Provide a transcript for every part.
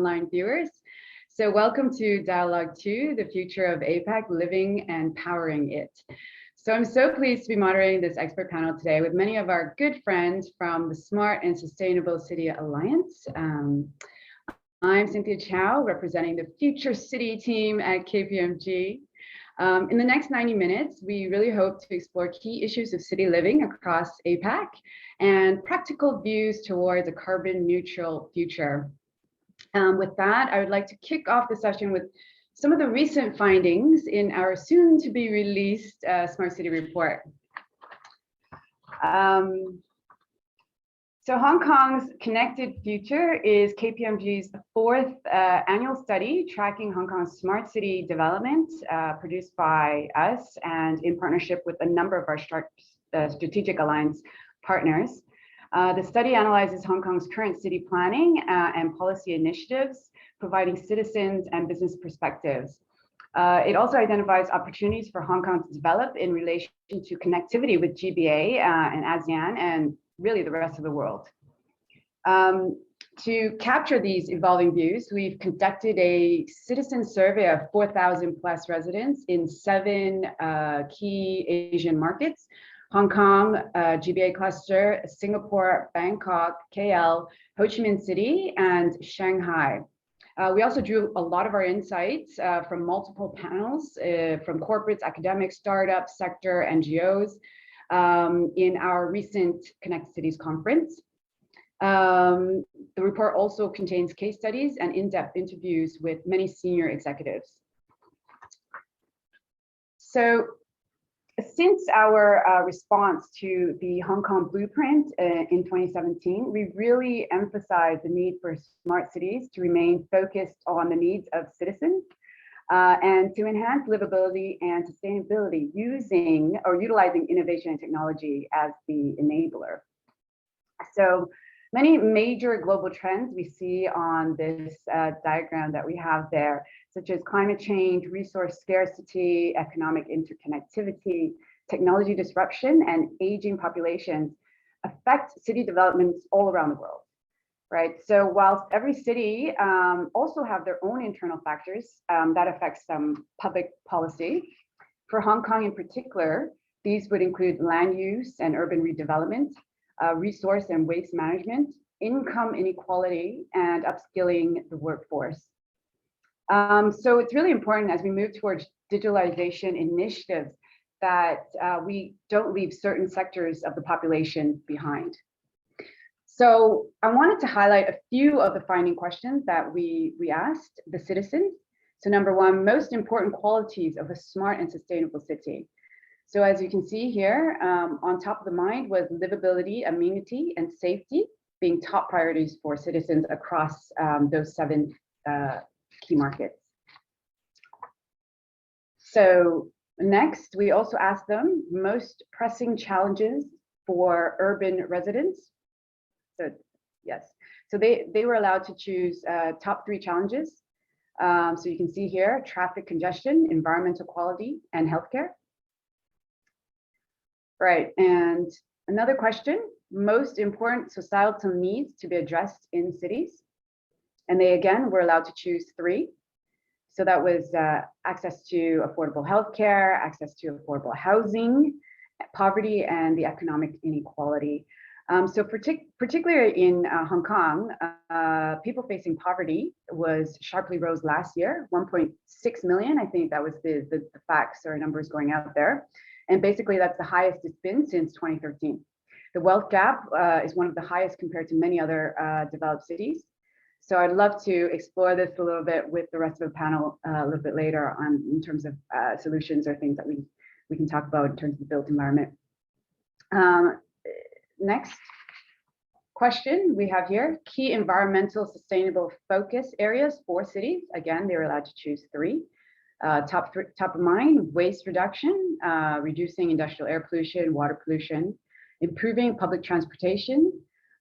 online viewers. So welcome to Dialogue 2, the future of APAC, living and powering it. So I'm so pleased to be moderating this expert panel today with many of our good friends from the Smart and Sustainable City Alliance. I'm Cynthia Chow, representing the Future City team at KPMG. In the next 90 minutes, we really hope to explore key issues of city living across APAC and practical views towards a carbon neutral future. With that, I would like to kick off the session with some of the recent findings in our soon to be released Smart City report. So Hong Kong's Connected Future is KPMG's fourth annual study tracking Hong Kong's smart city development, produced by us and in partnership with a number of our strategic alliance partners. The study analyzes Hong Kong's current city planning and policy initiatives, providing citizens and business perspectives. It also identifies opportunities for Hong Kong to develop in relation to connectivity with GBA and ASEAN and really the rest of the world. To capture these evolving views, we've conducted a citizen survey of 4,000 plus residents in 7 key Asian markets: Hong Kong, GBA cluster, Singapore, Bangkok, KL, Ho Chi Minh City, and Shanghai. We also drew a lot of our insights from multiple panels from corporates, academics, startups, sector, NGOs in our recent Connected Cities conference. The report also contains case studies and in-depth interviews with many senior executives. So, since our response to the Hong Kong Blueprint in 2017, we really emphasized the need for smart cities to remain focused on the needs of citizens and to enhance livability and sustainability using or utilizing innovation and technology as the enabler. So many major global trends we see on this diagram that we have there, such as climate change, resource scarcity, economic interconnectivity, technology disruption, and aging populations affect city developments all around the world, right? So whilst every city also have their own internal factors that affect some public policy, for Hong Kong in particular, these would include land use and urban redevelopment, resource and waste management, income inequality, and upskilling the workforce. So it's really important as we move towards digitalization initiatives that we don't leave certain sectors of the population behind. So I wanted to highlight a few of the finding questions that we asked the citizens. So number one, most important qualities of a smart and sustainable city. So as you can see here, on top of the mind was livability, amenity, and safety being top priorities for citizens across those 7 key markets. So next, we also asked them most pressing challenges for urban residents. So yes, so they were allowed to choose top 3 challenges. So you can see here, traffic congestion, environmental quality, and healthcare. Right, and another question, most important societal needs to be addressed in cities. And they again were allowed to choose 3. So that was access to affordable healthcare, access to affordable housing, poverty, and the economic inequality. So particularly in Hong Kong, people facing poverty was sharply rose last year, 1.6 million. I think that was the facts or numbers going out there. And basically that's the highest it's been since 2013. The wealth gap is one of the highest compared to many other developed cities. So I'd love to explore this a little bit with the rest of the panel a little bit later on in terms of solutions or things that we can talk about in terms of the built environment. Next question we have here, key environmental sustainable focus areas for cities. Again, they were allowed to choose 3. Top of mind, waste reduction, reducing industrial air pollution, water pollution, improving public transportation,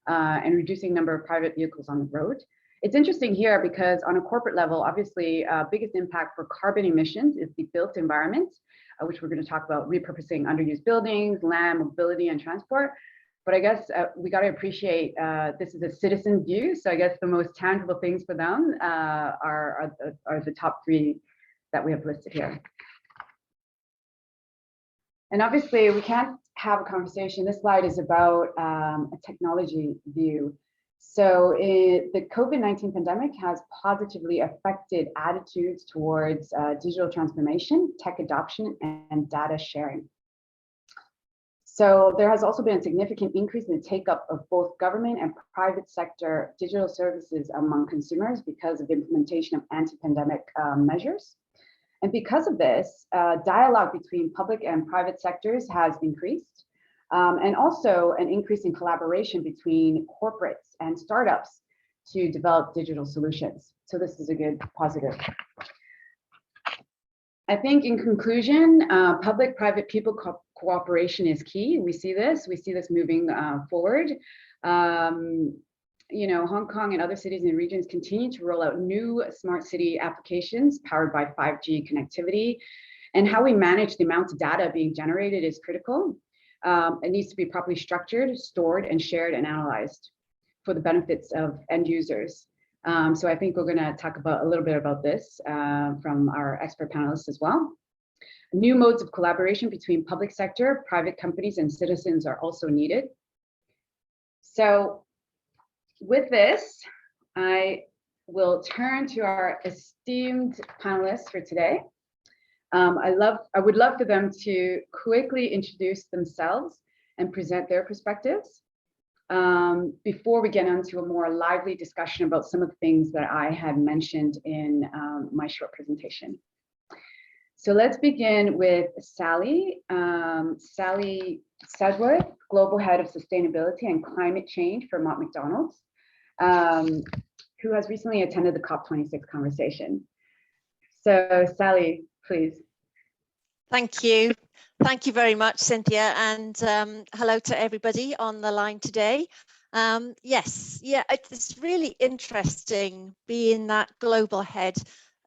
and reducing number of private vehicles on the road. It's interesting here because on a corporate level, obviously, biggest impact for carbon emissions is the built environment, which we're going to talk about repurposing underused buildings, land, mobility, and transport. but I guess we got to appreciate this is a citizen view. So I guess the most tangible things for them are the top 3 that we have listed here. And obviously, we can't have a conversation. This slide is about a technology view. So the COVID-19 pandemic has positively affected attitudes towards digital transformation, tech adoption, and data sharing. So there has also been a significant increase in the take-up of both government and private sector digital services among consumers because of the implementation of anti-pandemic measures. And because of this, dialogue between public and private sectors has increased, and also an increase in collaboration between corporates and startups to develop digital solutions. So this is a good positive. I think in conclusion, public-private people cooperation is key. We see this moving forward. You know, Hong Kong and other cities and regions continue to roll out new smart city applications powered by 5G connectivity. And how we manage the amount of data being generated is critical. It needs to be properly structured, stored, and shared and analyzed for the benefits of end users. So I think we're going to talk about a little bit about this from our expert panelists as well. New modes of collaboration between public sector, private companies, and citizens are also needed. So with this, I will turn to our esteemed panelists for today. I would love for them to quickly introduce themselves and present their perspectives before we get into a more lively discussion about some of the things that I had mentioned in my short presentation. So let's begin with Sally. Sally Sedgworth, Global Head of Sustainability and Climate Change for Mott MacDonald's, who has recently attended the COP26 conversation. So Sally, please. Thank you. Thank you very much, Cynthia, and hello to everybody on the line today. Yes, yeah, it's really interesting being that global head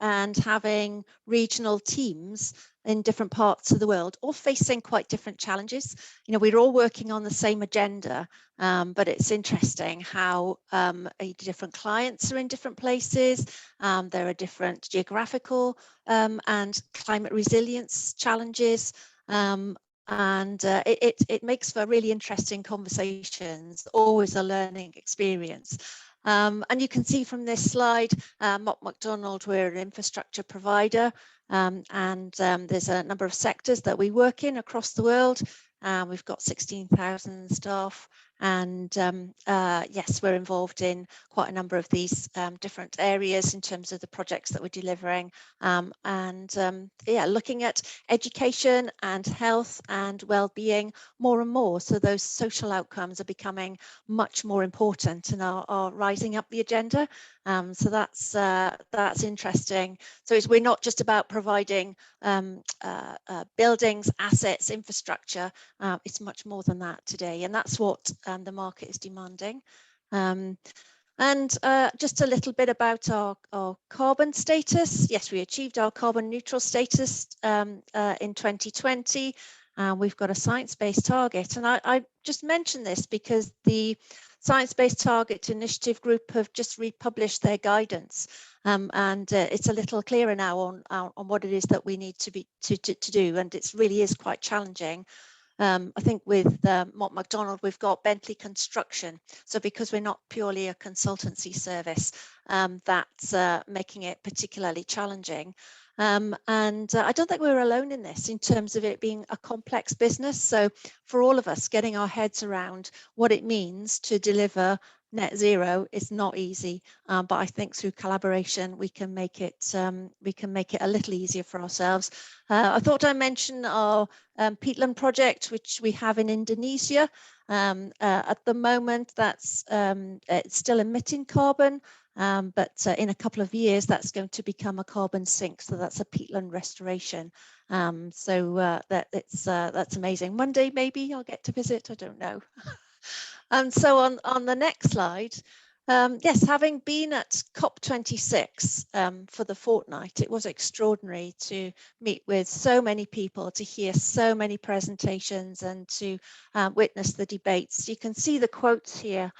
and having regional teams in different parts of the world, all facing quite different challenges. You know, we're all working on the same agenda, but it's interesting how different clients are in different places. There are different geographical and climate resilience challenges. It makes for really interesting conversations, always a learning experience. And you can see from this slide, Mott MacDonald, we're an infrastructure provider, and there's a number of sectors that we work in across the world. We've got 16,000 staff, and yes, we're involved in quite a number of these different areas in terms of the projects that we're delivering, yeah, looking at education and health and well-being more and more. So those social outcomes are becoming much more important and are rising up the agenda. So that's interesting. So we're not just about providing buildings, assets, infrastructure. It's much more than that today, and that's what the market is demanding. Just a little bit about our carbon status. Yes, we achieved our carbon neutral status in 2020. We've got a science-based target, and I just mention this because the Science-Based Target Initiative group have just republished their guidance, and it's a little clearer now on what it is that we need to do, and it really is quite challenging. I think with Mott MacDonald, we've got Bentley Construction. So because we're not purely a consultancy service, that's making it particularly challenging. I don't think we're alone in this in terms of it being a complex business. So for all of us, getting our heads around what it means to deliver net zero is not easy, but I think through collaboration we can make it a little easier for ourselves. I thought I'd mention our peatland project, which we have in Indonesia. At the moment, that's it's still emitting carbon, but in a couple of years that's going to become a carbon sink. So that's a peatland restoration. That's amazing. One day maybe I'll get to visit. I don't know. And so on the next slide, Yes, having been at COP26 for the fortnight, it was extraordinary to meet with so many people, to hear so many presentations, and to witness the debates. You can see the quotes here.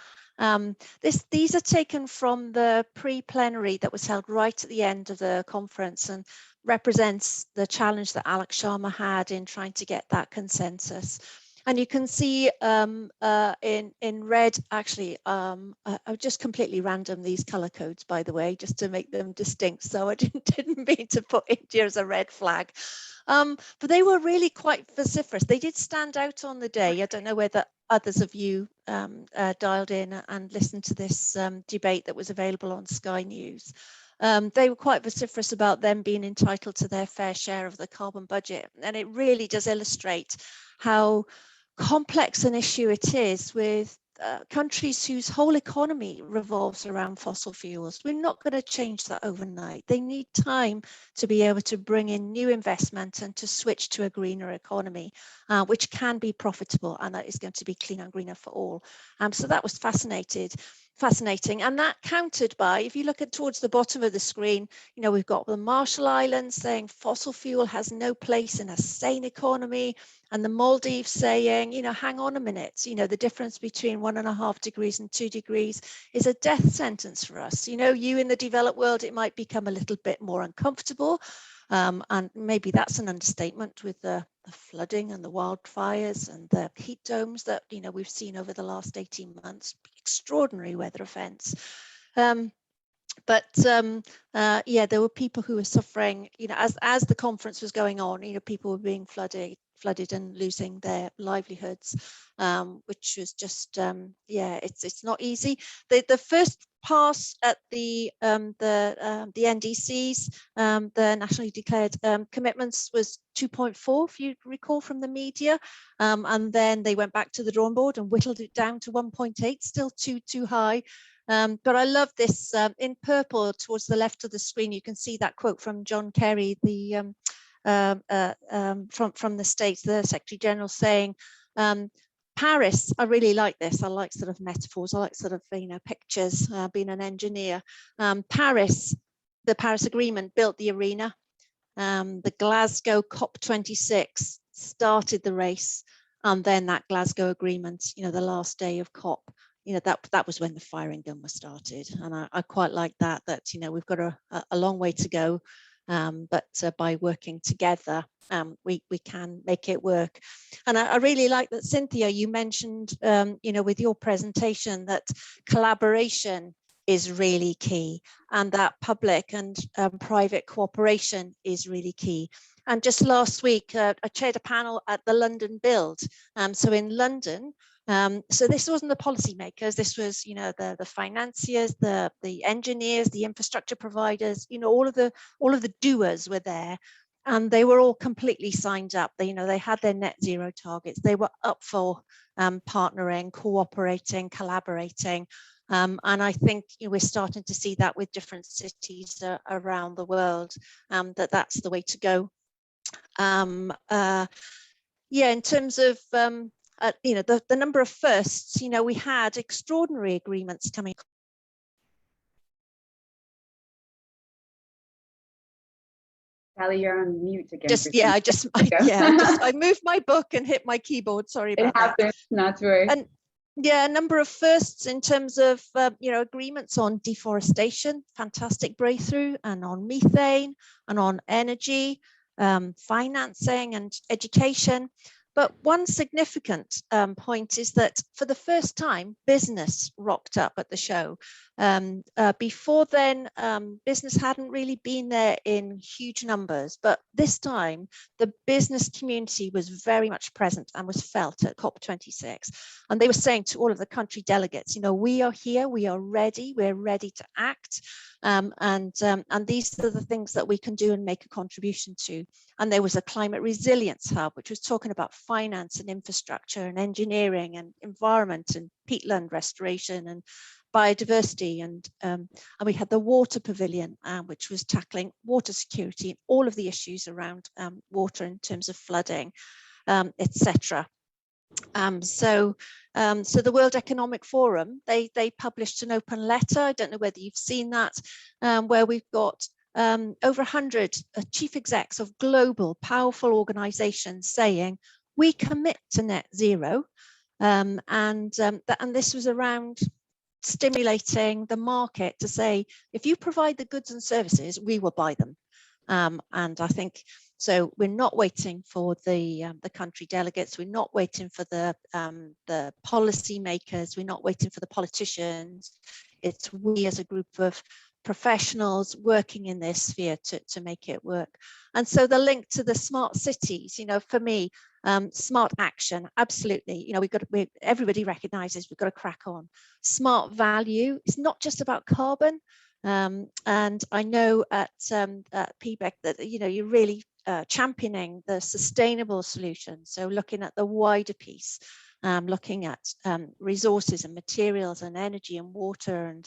These are taken from the pre-plenary that was held right at the end of the conference, and represents the challenge that Alex Sharma had in trying to get that consensus. And you can see in red, actually, just completely random, these color codes, by the way, just to make them distinct. So I didn't mean to put India as a red flag. But they were really quite vociferous. They did stand out on the day. I don't know whether others of you dialed in and listened to this debate that was available on Sky News. They were quite vociferous about them being entitled to their fair share of the carbon budget. And it really does illustrate how complex an issue it is with countries whose whole economy revolves around fossil fuels. We're not going to change that overnight. They need time to be able to bring in new investment and to switch to a greener economy, which can be profitable, and that is going to be cleaner and greener for all. So that was fascinating, and that countered by, if you look at towards the bottom of the screen, you know, we've got the Marshall Islands saying fossil fuel has no place in a sane economy, and the Maldives saying, you know, hang on a minute, you know, the difference between 1.5 degrees and 2 degrees is a death sentence for us. You know, you in the developed world, it might become a little bit more uncomfortable. And maybe that's an understatement with the flooding and the wildfires and the heat domes that, you know, we've seen over the last 18 months. Extraordinary weather events. Yeah, there were people who were suffering, you know, as the conference was going on, you know, people were being flooded and losing their livelihoods, which was just, yeah, it's not easy. The first pass at the NDCs, the nationally declared commitments, was 2.4, if you recall from the media, and then they went back to the drawing board and whittled it down to 1.8, still too high. But I love this, in purple towards the left of the screen, you can see that quote from John Kerry, the from the States, the Secretary General, saying, Paris, I really like this. I like sort of metaphors. I like sort of, you know, pictures, being an engineer. Paris, the Paris Agreement built the arena. The Glasgow COP26 started the race. And then that Glasgow Agreement, you know, the last day of COP, you know, that was when the firing gun was started. And I quite like that, you know, we've got a long way to go. But by working together, we can make it work. And I really like that, Cynthia, you mentioned, you know, with your presentation, that collaboration is really key, and that public and private cooperation is really key. And just last week, I chaired a panel at the London Build. So in London, so this wasn't the policymakers, this was, you know, the financiers, the engineers, the infrastructure providers, you know, all of the doers were there, and they were all completely signed up. They, you know, they had their net zero targets. They were up for partnering, cooperating, collaborating. And I think, you know, we're starting to see that with different cities around the world, that's the way to go. Yeah, in terms of you know, the number of firsts, you know, we had extraordinary agreements coming. Sally, you're on mute again. I moved my book and hit my keyboard. Sorry about that. It happens, not to worry. And yeah, a number of firsts in terms of, you know, agreements on deforestation, fantastic breakthrough, and on methane, and on energy, financing and education. But one significant point is that for the first time, business rocked up at the show. Before then, business hadn't really been there in huge numbers, but this time the business community was very much present and was felt at COP26. And they were saying to all of the country delegates, you know, we are here, we're ready to act. And these are the things that we can do and make a contribution to. And there was a climate resilience hub, which was talking about finance and infrastructure and engineering and environment and peatland restoration and biodiversity. And we had the water pavilion, which was tackling water security and all of the issues around water in terms of flooding, etc. So the World Economic Forum, they published an open letter. I don't know whether you've seen that, where we've got over 100 chief execs of global powerful organizations saying, we commit to net zero. And this was around stimulating the market to say, if you provide the goods and services, we will buy them. And I think, so we're not waiting for the country delegates, we're not waiting for the policy makers, we're not waiting for the politicians. It's we as a group of professionals working in this sphere to make it work. And so the link to the smart cities, you know, for me, smart action, absolutely. You know, everybody recognizes we've got to crack on. Smart value, it's not just about carbon. And I know at PBEC that, you know, you're really championing the sustainable solutions. So looking at the wider piece, looking at resources and materials and energy and water and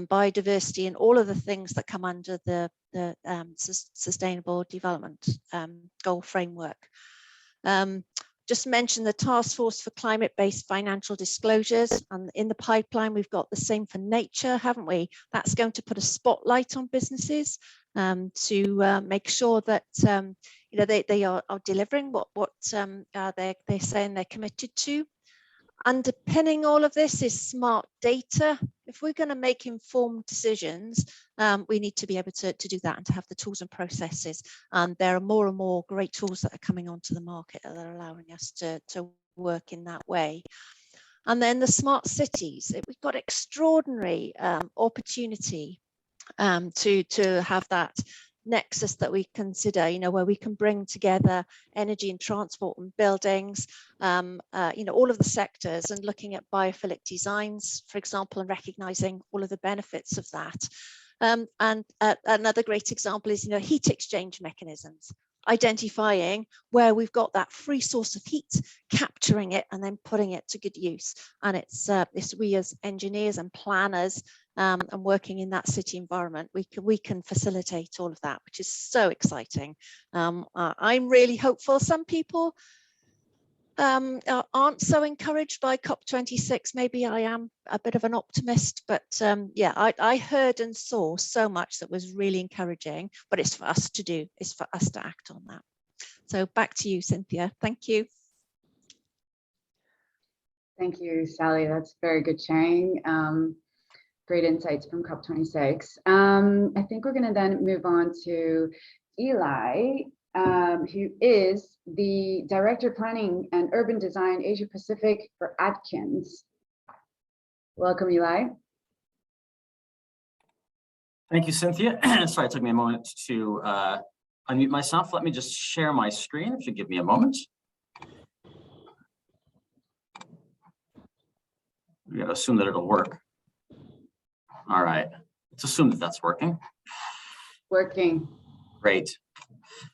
biodiversity and all of the things that come under the Sustainable Development Goal Framework. Just mention the Task Force for Climate-Based Financial Disclosures, and in the pipeline we've got the same for nature, haven't we? That's going to put a spotlight on businesses to make sure that you know, they are delivering what they're saying they're committed to. Underpinning all of this is smart data. If we're going to make informed decisions, we need to be able to do that and to have the tools and processes. And there are more and more great tools that are coming onto the market that are allowing us to work in that way. And then the smart cities, we've got extraordinary opportunity to have that nexus that we consider, you know, where we can bring together energy and transport and buildings, you know, all of the sectors, and looking at biophilic designs, for example, and recognizing all of the benefits of that. And another great example is, you know, heat exchange mechanisms, identifying where we've got that free source of heat, capturing it and then putting it to good use. And it's we as engineers and planners and working in that city environment, we can facilitate all of that, which is so exciting. I'm really hopeful. Some people aren't so encouraged by COP26. Maybe I am a bit of an optimist, but yeah, I heard and saw so much that was really encouraging, but it's for us to do, it's for us to act on that. So back to you, Cynthia. Thank you. Thank you, Sally. That's very good sharing. Great insights from COP26. I think we're going to then move on to Eli, who is the Director of Planning and Urban Design Asia Pacific for Atkins. Welcome, Eli. Thank you, Cynthia. Sorry, it took me a moment to unmute myself. Let me just share my screen, if you give me a moment. We gotta assume that it'll work. All right, let's assume that that's working. Working. Great.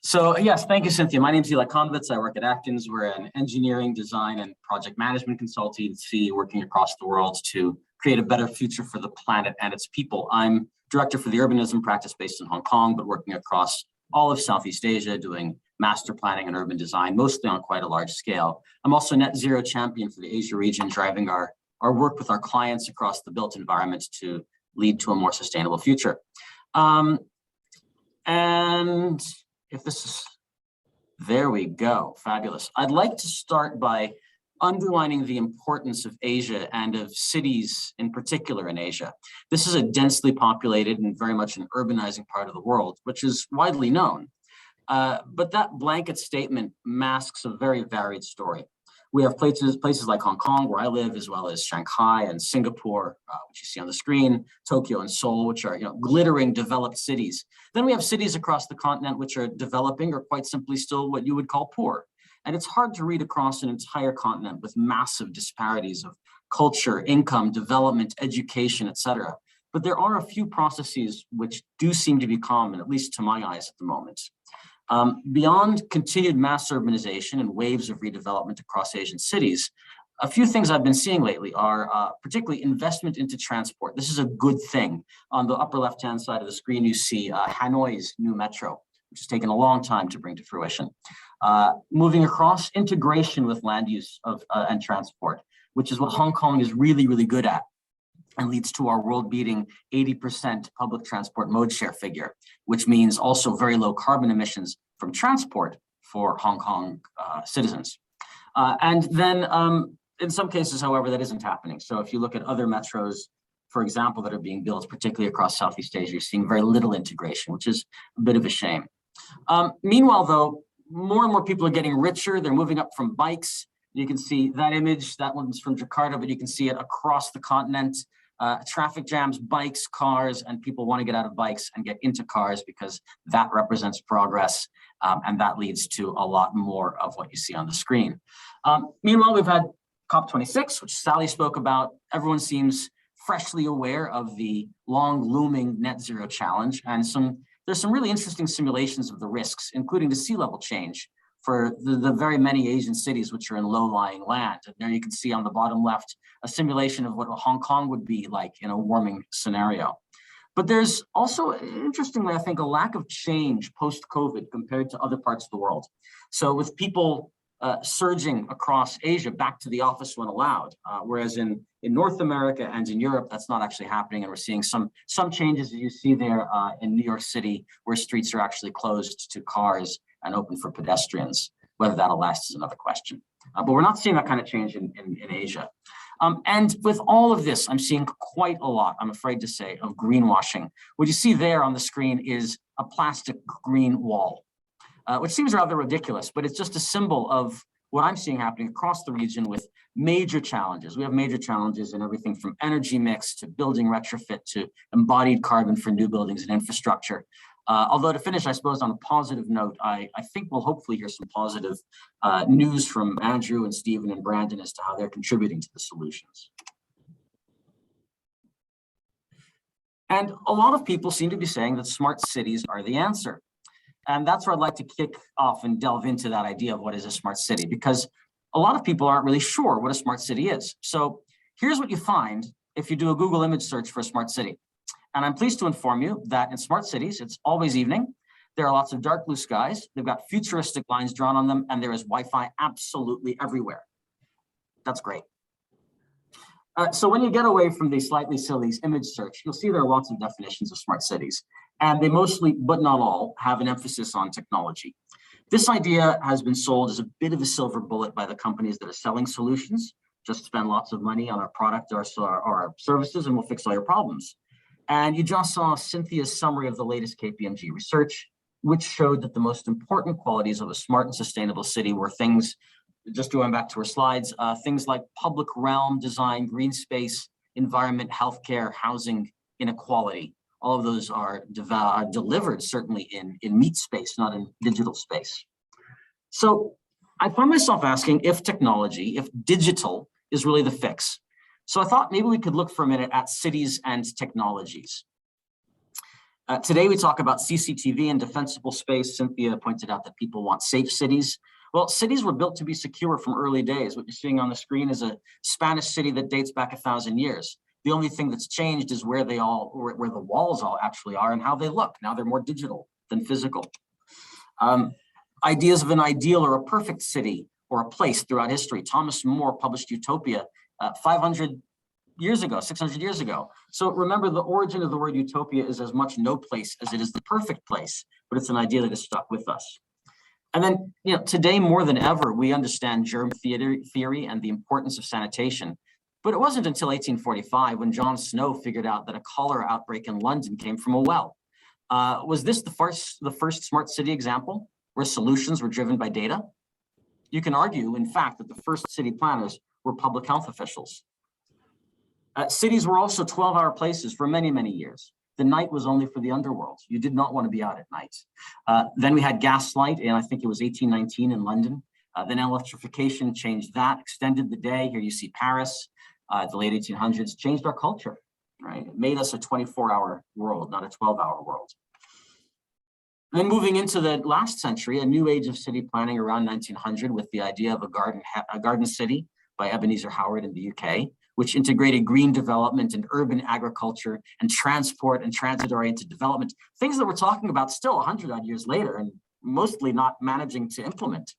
So yes, thank you, Cynthia. My name is Eli Konvitz. I work at Atkins. We're an engineering, design, and project management consultancy working across the world to create a better future for the planet and its people. I'm director for the urbanism practice based in Hong Kong, but working across all of Southeast Asia, doing master planning and urban design, mostly on quite a large scale. I'm also net zero champion for the Asia region, driving our work with our clients across the built environment to lead to a more sustainable future. And if this is, there we go, fabulous. I'd like to start by underlining the importance of Asia and of cities in particular in Asia. This is a densely populated and very much an urbanizing part of the world, which is widely known. But that blanket statement masks a very varied story. We have places like Hong Kong, where I live, as well as Shanghai and Singapore, which you see on the screen, Tokyo and Seoul, which are glittering developed cities. Then we have cities across the continent which are developing or quite simply still what you would call poor. And it's hard to read across an entire continent with massive disparities of culture, income, development, education, etc. But there are a few processes which do seem to be common, at least to my eyes at the moment. Beyond continued mass urbanization and waves of redevelopment across Asian cities, a few things I've been seeing lately are particularly investment into transport. This is a good thing. On the upper left-hand side of the screen, you see Hanoi's new metro, which has taken a long time to bring to fruition. Moving across, integration with land use and transport, which is what Hong Kong is really, really good at, and leads to our world-beating 80% public transport mode share figure, which means also very low carbon emissions from transport for Hong Kong citizens. And then in some cases, however, that isn't happening. So if you look at other metros, for example, that are being built, particularly across Southeast Asia, you're seeing very little integration, which is a bit of a shame. Meanwhile, though, more and more people are getting richer. They're moving up from bikes. You can see that image, that one's from Jakarta, but you can see it across the continent. Traffic jams, bikes, cars, and people want to get out of bikes and get into cars because that represents progress, and that leads to a lot more of what you see on the screen. Meanwhile, we've had COP26, which Sally spoke about. Everyone seems freshly aware of the long looming net zero challenge, and there's some really interesting simulations of the risks, including the sea level change for the very many Asian cities which are in low-lying land. And there you can see on the bottom left a simulation of what Hong Kong would be like in a warming scenario. But there's also, interestingly, I think, a lack of change post-COVID compared to other parts of the world. So with people surging across Asia back to the office when allowed, whereas in North America and in Europe, that's not actually happening. And we're seeing some changes as you see there in New York City, where streets are actually closed to cars and open for pedestrians. Whether that'll last is another question. But we're not seeing that kind of change in Asia. And with all of this, I'm seeing quite a lot, I'm afraid to say, of greenwashing. What you see there on the screen is a plastic green wall, which seems rather ridiculous, but it's just a symbol of what I'm seeing happening across the region with major challenges. We have major challenges in everything from energy mix to building retrofit to embodied carbon for new buildings and infrastructure. Although to finish, I suppose, on a positive note, I think we'll hopefully hear some positive news from Andrew and Stephen and Brandon as to how they're contributing to the solutions. And a lot of people seem to be saying that smart cities are the answer. And that's where I'd like to kick off and delve into that idea of what is a smart city, because a lot of people aren't really sure what a smart city is. So here's what you find if you do a Google image search for a smart city. And I'm pleased to inform you that in smart cities, it's always evening. There are lots of dark blue skies. They've got futuristic lines drawn on them, and there is Wi-Fi absolutely everywhere. That's great. So when you get away from the slightly silly image search, you'll see there are lots of definitions of smart cities, and they mostly, but not all, have an emphasis on technology. This idea has been sold as a bit of a silver bullet by the companies that are selling solutions. Just spend lots of money on our product or our services, and we'll fix all your problems. And you just saw Cynthia's summary of the latest KPMG research, which showed that the most important qualities of a smart and sustainable city were things, just going back to our slides, things like public realm design, green space, environment, healthcare, housing, inequality. All of those are delivered certainly in meat space, not in digital space. So I find myself asking if technology, if digital is really the fix. So I thought maybe we could look for a minute at cities and technologies. Today we talk about CCTV and defensible space. Cynthia pointed out that people want safe cities. Well, cities were built to be secure from early days. What you're seeing on the screen is a Spanish city that dates back 1,000 years. The only thing that's changed is where the walls all actually are and how they look. Now they're more digital than physical. Ideas of an ideal or a perfect city or a place throughout history. Thomas More published Utopia 500 years ago, 600 years ago. So remember, the origin of the word utopia is as much no place as it is the perfect place, but it's an idea that has stuck with us. And then, today more than ever, we understand germ theory and the importance of sanitation. But it wasn't until 1845 when John Snow figured out that a cholera outbreak in London came from a well. Was this the first smart city example where solutions were driven by data? You can argue, in fact, that the first city planners were public health officials. Cities were also 12-hour places for many, many years. The night was only for the underworld. You did not want to be out at night. Then we had gaslight, and I think it was 1819 in London. Then electrification changed that, extended the day. Here you see Paris, the late 1800s, changed our culture, right? It made us a 24-hour world, not a 12-hour world. Then moving into the last century, a new age of city planning around 1900 with the idea of a garden city by Ebenezer Howard in the UK. which integrated green development and urban agriculture and transport and transit-oriented development, things that we're talking about still 100 odd years later and mostly not managing to implement.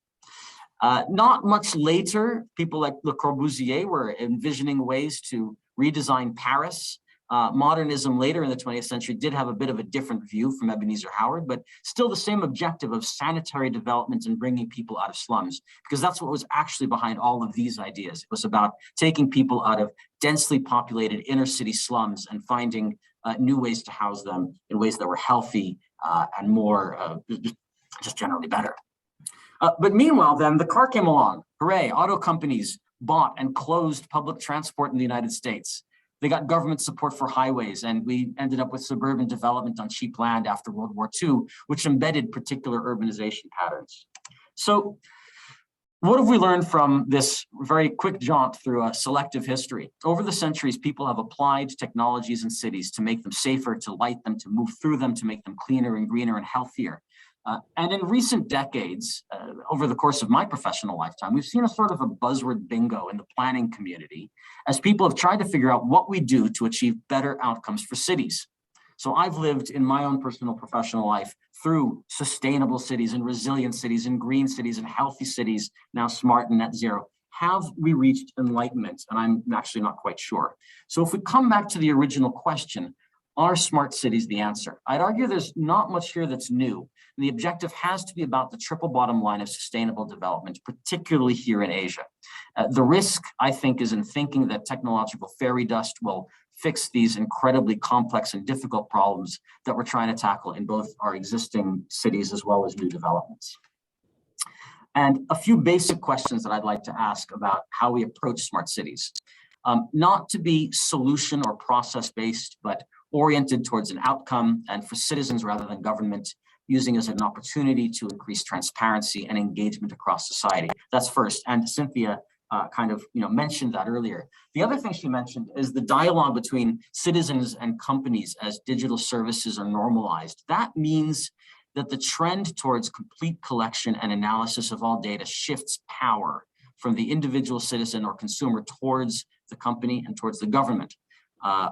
Not much later, people like Le Corbusier were envisioning ways to redesign Paris. Modernism later in the 20th century did have a bit of a different view from Ebenezer Howard, but still the same objective of sanitary development and bringing people out of slums, because that's what was actually behind all of these ideas. It was about taking people out of densely populated inner city slums and finding new ways to house them in ways that were healthy and more just generally better. But meanwhile, then the car came along. Hooray, auto companies bought and closed public transport in the United States. They got government support for highways, and we ended up with suburban development on cheap land after World War II, which embedded particular urbanization patterns. So what have we learned from this very quick jaunt through a selective history? Over the centuries, people have applied technologies in cities to make them safer, to light them, to move through them, to make them cleaner and greener and healthier. And in recent decades, over the course of my professional lifetime, we've seen a sort of a buzzword bingo in the planning community as people have tried to figure out what we do to achieve better outcomes for cities. So I've lived in my own personal professional life through sustainable cities and resilient cities and green cities and healthy cities, now smart and net zero. Have we reached enlightenment? And I'm actually not quite sure. So if we come back to the original question, are smart cities the answer? I'd argue there's not much here that's new. The objective has to be about the triple bottom line of sustainable development, particularly here in Asia. The risk, I think, is in thinking that technological fairy dust will fix these incredibly complex and difficult problems that we're trying to tackle in both our existing cities as well as new developments. And a few basic questions that I'd like to ask about how we approach smart cities. Not to be solution or process-based, but oriented towards an outcome and for citizens rather than government, using as an opportunity to increase transparency and engagement across society. That's first, and Cynthia kind of mentioned that earlier. The other thing she mentioned is the dialogue between citizens and companies as digital services are normalized. That means that the trend towards complete collection and analysis of all data shifts power from the individual citizen or consumer towards the company and towards the government,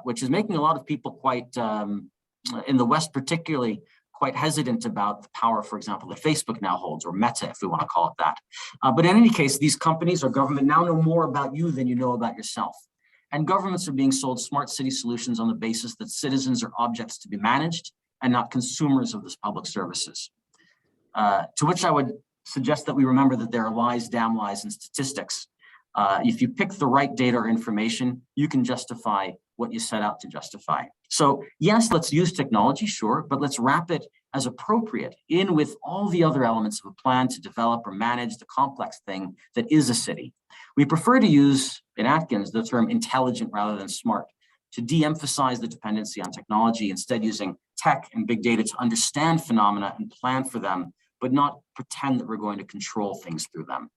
which is making a lot of people quite, in the West particularly, quite hesitant about the power, for example, that Facebook now holds, or Meta, if we want to call it that. But in any case, these companies or government now know more about you than you know about yourself. And governments are being sold smart city solutions on the basis that citizens are objects to be managed and not consumers of this public services. To which I would suggest that we remember that there are lies, damn lies, and statistics. If you pick the right data or information, you can justify what you set out to justify. So yes, let's use technology, sure, but let's wrap it as appropriate in with all the other elements of a plan to develop or manage the complex thing that is a city. We prefer to use, in Atkins, the term intelligent rather than smart, to de-emphasize the dependency on technology, instead using tech and big data to understand phenomena and plan for them, but not pretend that we're going to control things through them.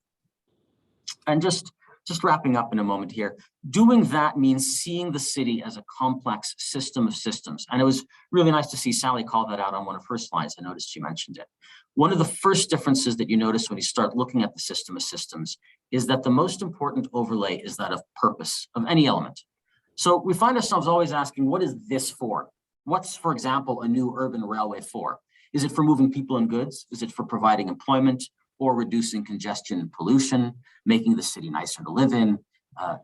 And just wrapping up in a moment here, doing that means seeing the city as a complex system of systems. And it was really nice to see Sally call that out on one of her slides. I noticed she mentioned it. One of the first differences that you notice when you start looking at the system of systems is that the most important overlay is that of purpose of any element. So we find ourselves always asking, what is this for? What's, for example, a new urban railway for? Is it for moving people and goods? Is it for providing employment or reducing congestion and pollution, making the city nicer to live in,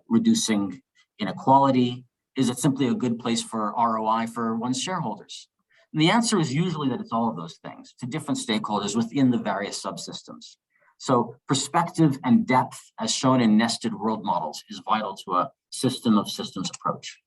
reducing inequality? Is it simply a good place for ROI for one's shareholders? And the answer is usually that it's all of those things to different stakeholders within the various subsystems. So perspective and depth, as shown in nested world models, is vital to a system of systems approach.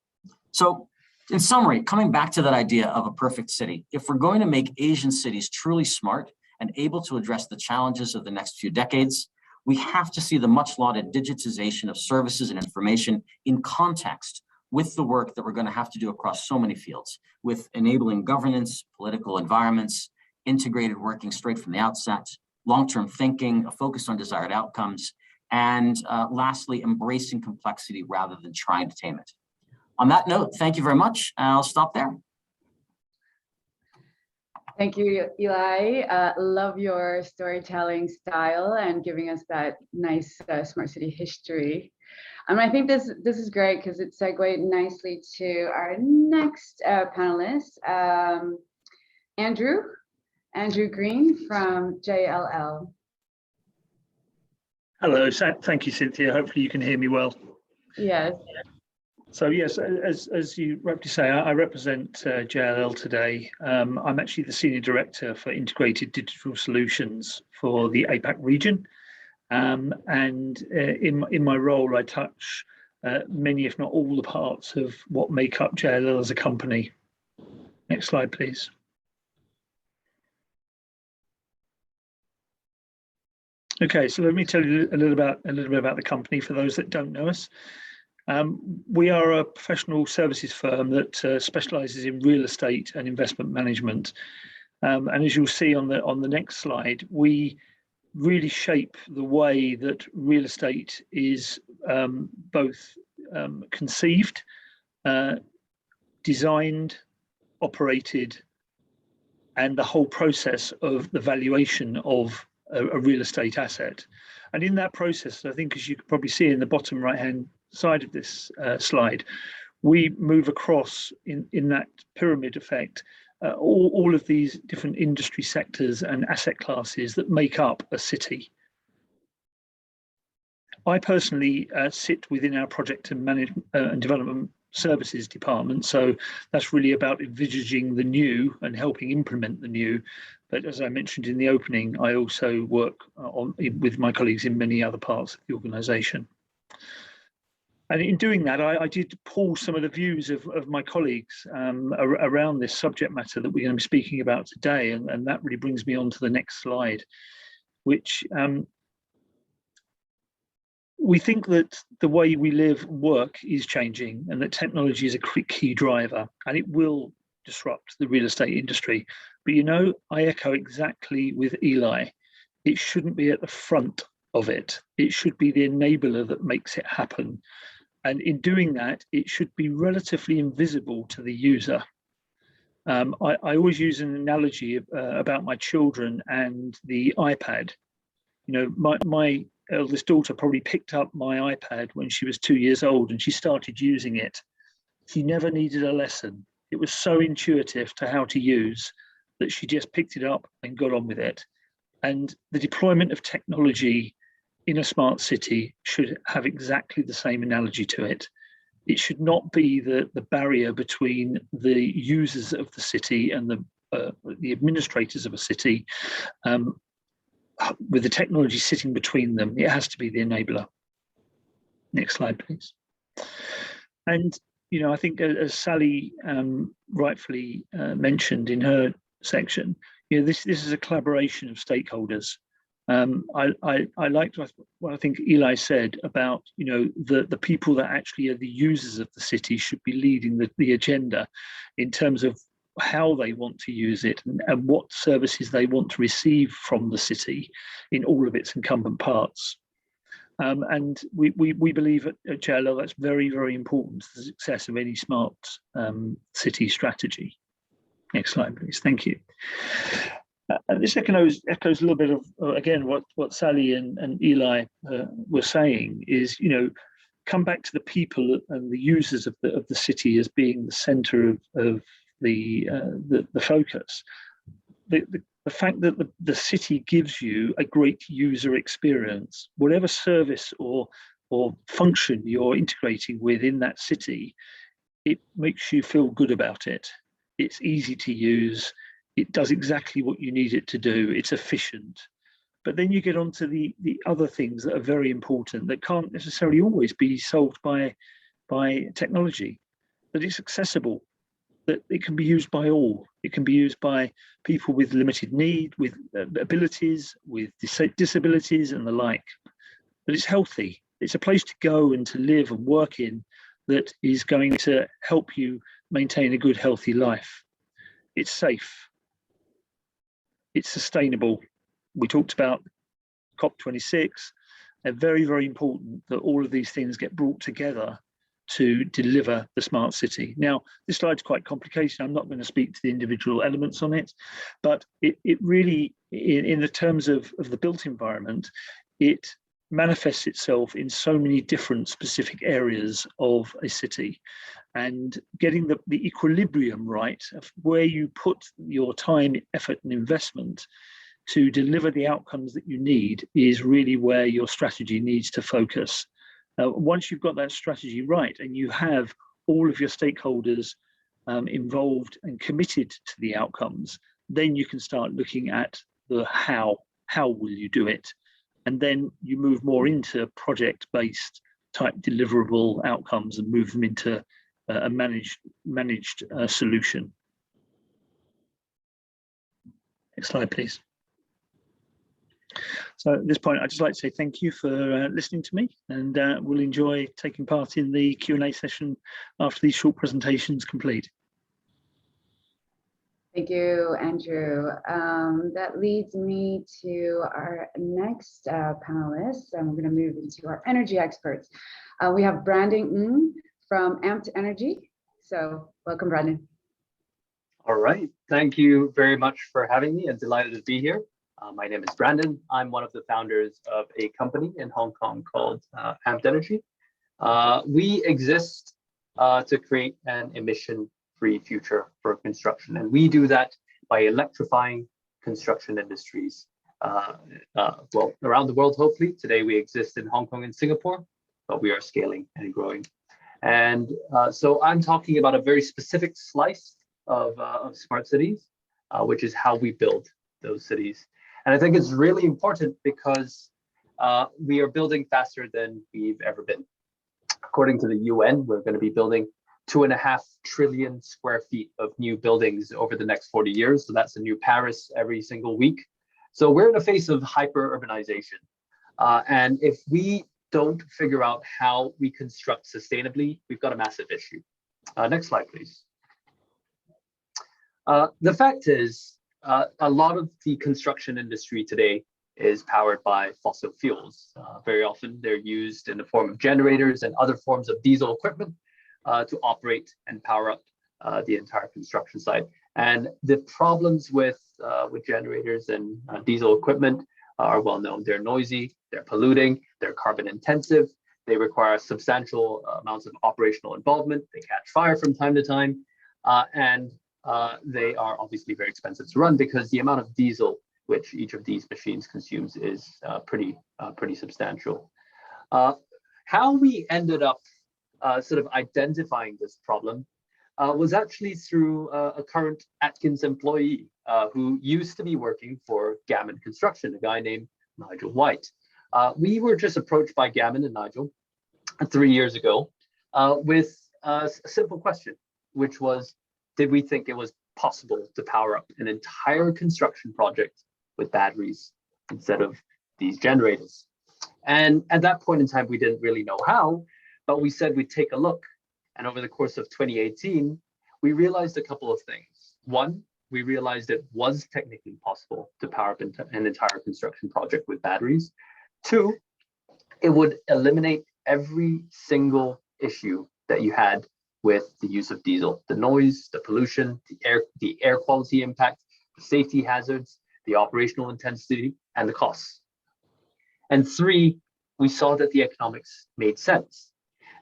So in summary, coming back to that idea of a perfect city, if we're going to make Asian cities truly smart and able to address the challenges of the next few decades, we have to see the much lauded digitization of services and information in context with the work that we're going to have to do across so many fields, with enabling governance, political environments, integrated working straight from the outset, long-term thinking, a focus on desired outcomes, and lastly, embracing complexity rather than trying to tame it. On that note, thank you very much. I'll stop there. Thank you, Eli. Love your storytelling style and giving us that nice smart city history. I think this is great because it segued nicely to our next panelist, Andrew Green from JLL. Hello, thank you, Cynthia. Hopefully you can hear me well. Yes. So yes, as you rightly say, I represent JLL today. I'm actually the Senior Director for Integrated Digital Solutions for the APAC region. And in my role, I touch many, if not all, the parts of what make up JLL as a company. Next slide, please. Okay, so let me tell you a little bit about the company for those that don't know us. We are a professional services firm that specialises in real estate and investment management. And as you'll see on the next slide, we really shape the way that real estate is both conceived, designed, operated, and the whole process of the valuation of a real estate asset. And in that process, I think, as you can probably see in the bottom right-hand side of this slide, we move across in that pyramid effect all of these different industry sectors and asset classes that make up a city. I personally sit within our project and management and development services department, so that's really about envisaging the new and helping implement the new. But as I mentioned in the opening, I also work with my colleagues in many other parts of the organisation. And in doing that, I did pull some of the views of my colleagues around this subject matter that we're going to be speaking about today, and that really brings me on to the next slide, which we think that the way we live and work is changing, and that technology is a key driver, and it will disrupt the real estate industry. But you know, I echo exactly with Eli. It shouldn't be at the front of it. It should be the enabler that makes it happen. And in doing that, it should be relatively invisible to the user. I always use an analogy about my children and the iPad. You know, my eldest daughter probably picked up my iPad when she was 2 years old, and she started using it. She never needed a lesson. It was so intuitive to how to use that she just picked it up and got on with it. And the deployment of technology in a smart city should have exactly the same analogy to it. It should not be the barrier between the users of the city and the administrators of a city, with the technology sitting between them. It has to be the enabler. Next slide, please. And you know, I think as Sally rightfully mentioned in her section, you know, this is a collaboration of stakeholders. I liked what I think Eli said about, you know, the people that actually are the users of the city should be leading the agenda in terms of how they want to use it and what services they want to receive from the city in all of its incumbent parts. And we believe at JLL that's very, very important to the success of any smart city strategy. Next slide, please. Thank you. This echoes a little bit of, again, what Sally and Eli were saying is, you know, come back to the people and the users of the city as being the centre of the focus. The fact that the city gives you a great user experience, whatever service or function you're integrating within that city, it makes you feel good about it. It's easy to use. It does exactly what you need it to do. It's efficient. But then you get onto the other things that are very important that can't necessarily always be solved by technology, that it's accessible, that it can be used by all. It can be used by people with limited need, with abilities, with disabilities and the like. That it's healthy. It's a place to go and to live and work in that is going to help you maintain a good, healthy life. It's safe. It's sustainable. We talked about COP26. They're very, very important that all of these things get brought together to deliver the smart city. Now, this slide's quite complicated. I'm not going to speak to the individual elements on it, but it really, in the terms of the built environment, it manifests itself in so many different specific areas of a city, and getting the equilibrium right of where you put your time, effort and investment to deliver the outcomes that you need is really where your strategy needs to focus. Once you've got that strategy right and you have all of your stakeholders involved and committed to the outcomes, then you can start looking at the how will you do it? And then you move more into project-based type deliverable outcomes and move them into a managed solution. Next slide, please. So at this point, I'd just like to say thank you for listening to me, and we'll enjoy taking part in the Q&A session after these short presentations complete. Thank you, Andrew. That leads me to our next panelist, and we're going to move into our energy experts. We have Brandon Ng from Amped Energy. So welcome, Brandon. All right. Thank you very much for having me. I'm delighted to be here. My name is Brandon. I'm one of the founders of a company in Hong Kong called Amped Energy. We exist to create an emission-free future for construction, and we do that by electrifying construction industries. Well, around the world, hopefully. Today we exist in Hong Kong and Singapore, but we are scaling and growing. And so I'm talking about a very specific slice of smart cities, which is how we build those cities. And I think it's really important because we are building faster than we've ever been. According to the UN, we're going to be building 2.5 trillion square feet of new buildings over the next 40 years. So that's a new Paris every single week. So we're in a phase of hyper-urbanization. And if we don't figure out how we construct sustainably, we've got a massive issue. Next slide, please. The fact is, a lot of the construction industry today is powered by fossil fuels. Very often they're used in the form of generators and other forms of diesel equipment to operate and power up the entire construction site. And the problems with generators and diesel equipment are well known. They're noisy, they're polluting, they're carbon intensive, they require substantial amounts of operational involvement, they catch fire from time to time, and they are obviously very expensive to run because the amount of diesel which each of these machines consumes is pretty substantial. How we ended up sort of identifying this problem was actually through a current Atkins employee who used to be working for Gammon Construction, a guy named Nigel White. We were just approached by Gammon and Nigel 3 years ago with a simple question, which was, did we think it was possible to power up an entire construction project with batteries instead of these generators? And at that point in time, we didn't really know how, but we said we'd take a look. And over the course of 2018, we realized a couple of things. One, we realized it was technically possible to power up an entire construction project with batteries. Two, it would eliminate every single issue that you had with the use of diesel: the noise, the pollution, the air quality impact, the safety hazards, the operational intensity, and the costs. And three, we saw that the economics made sense.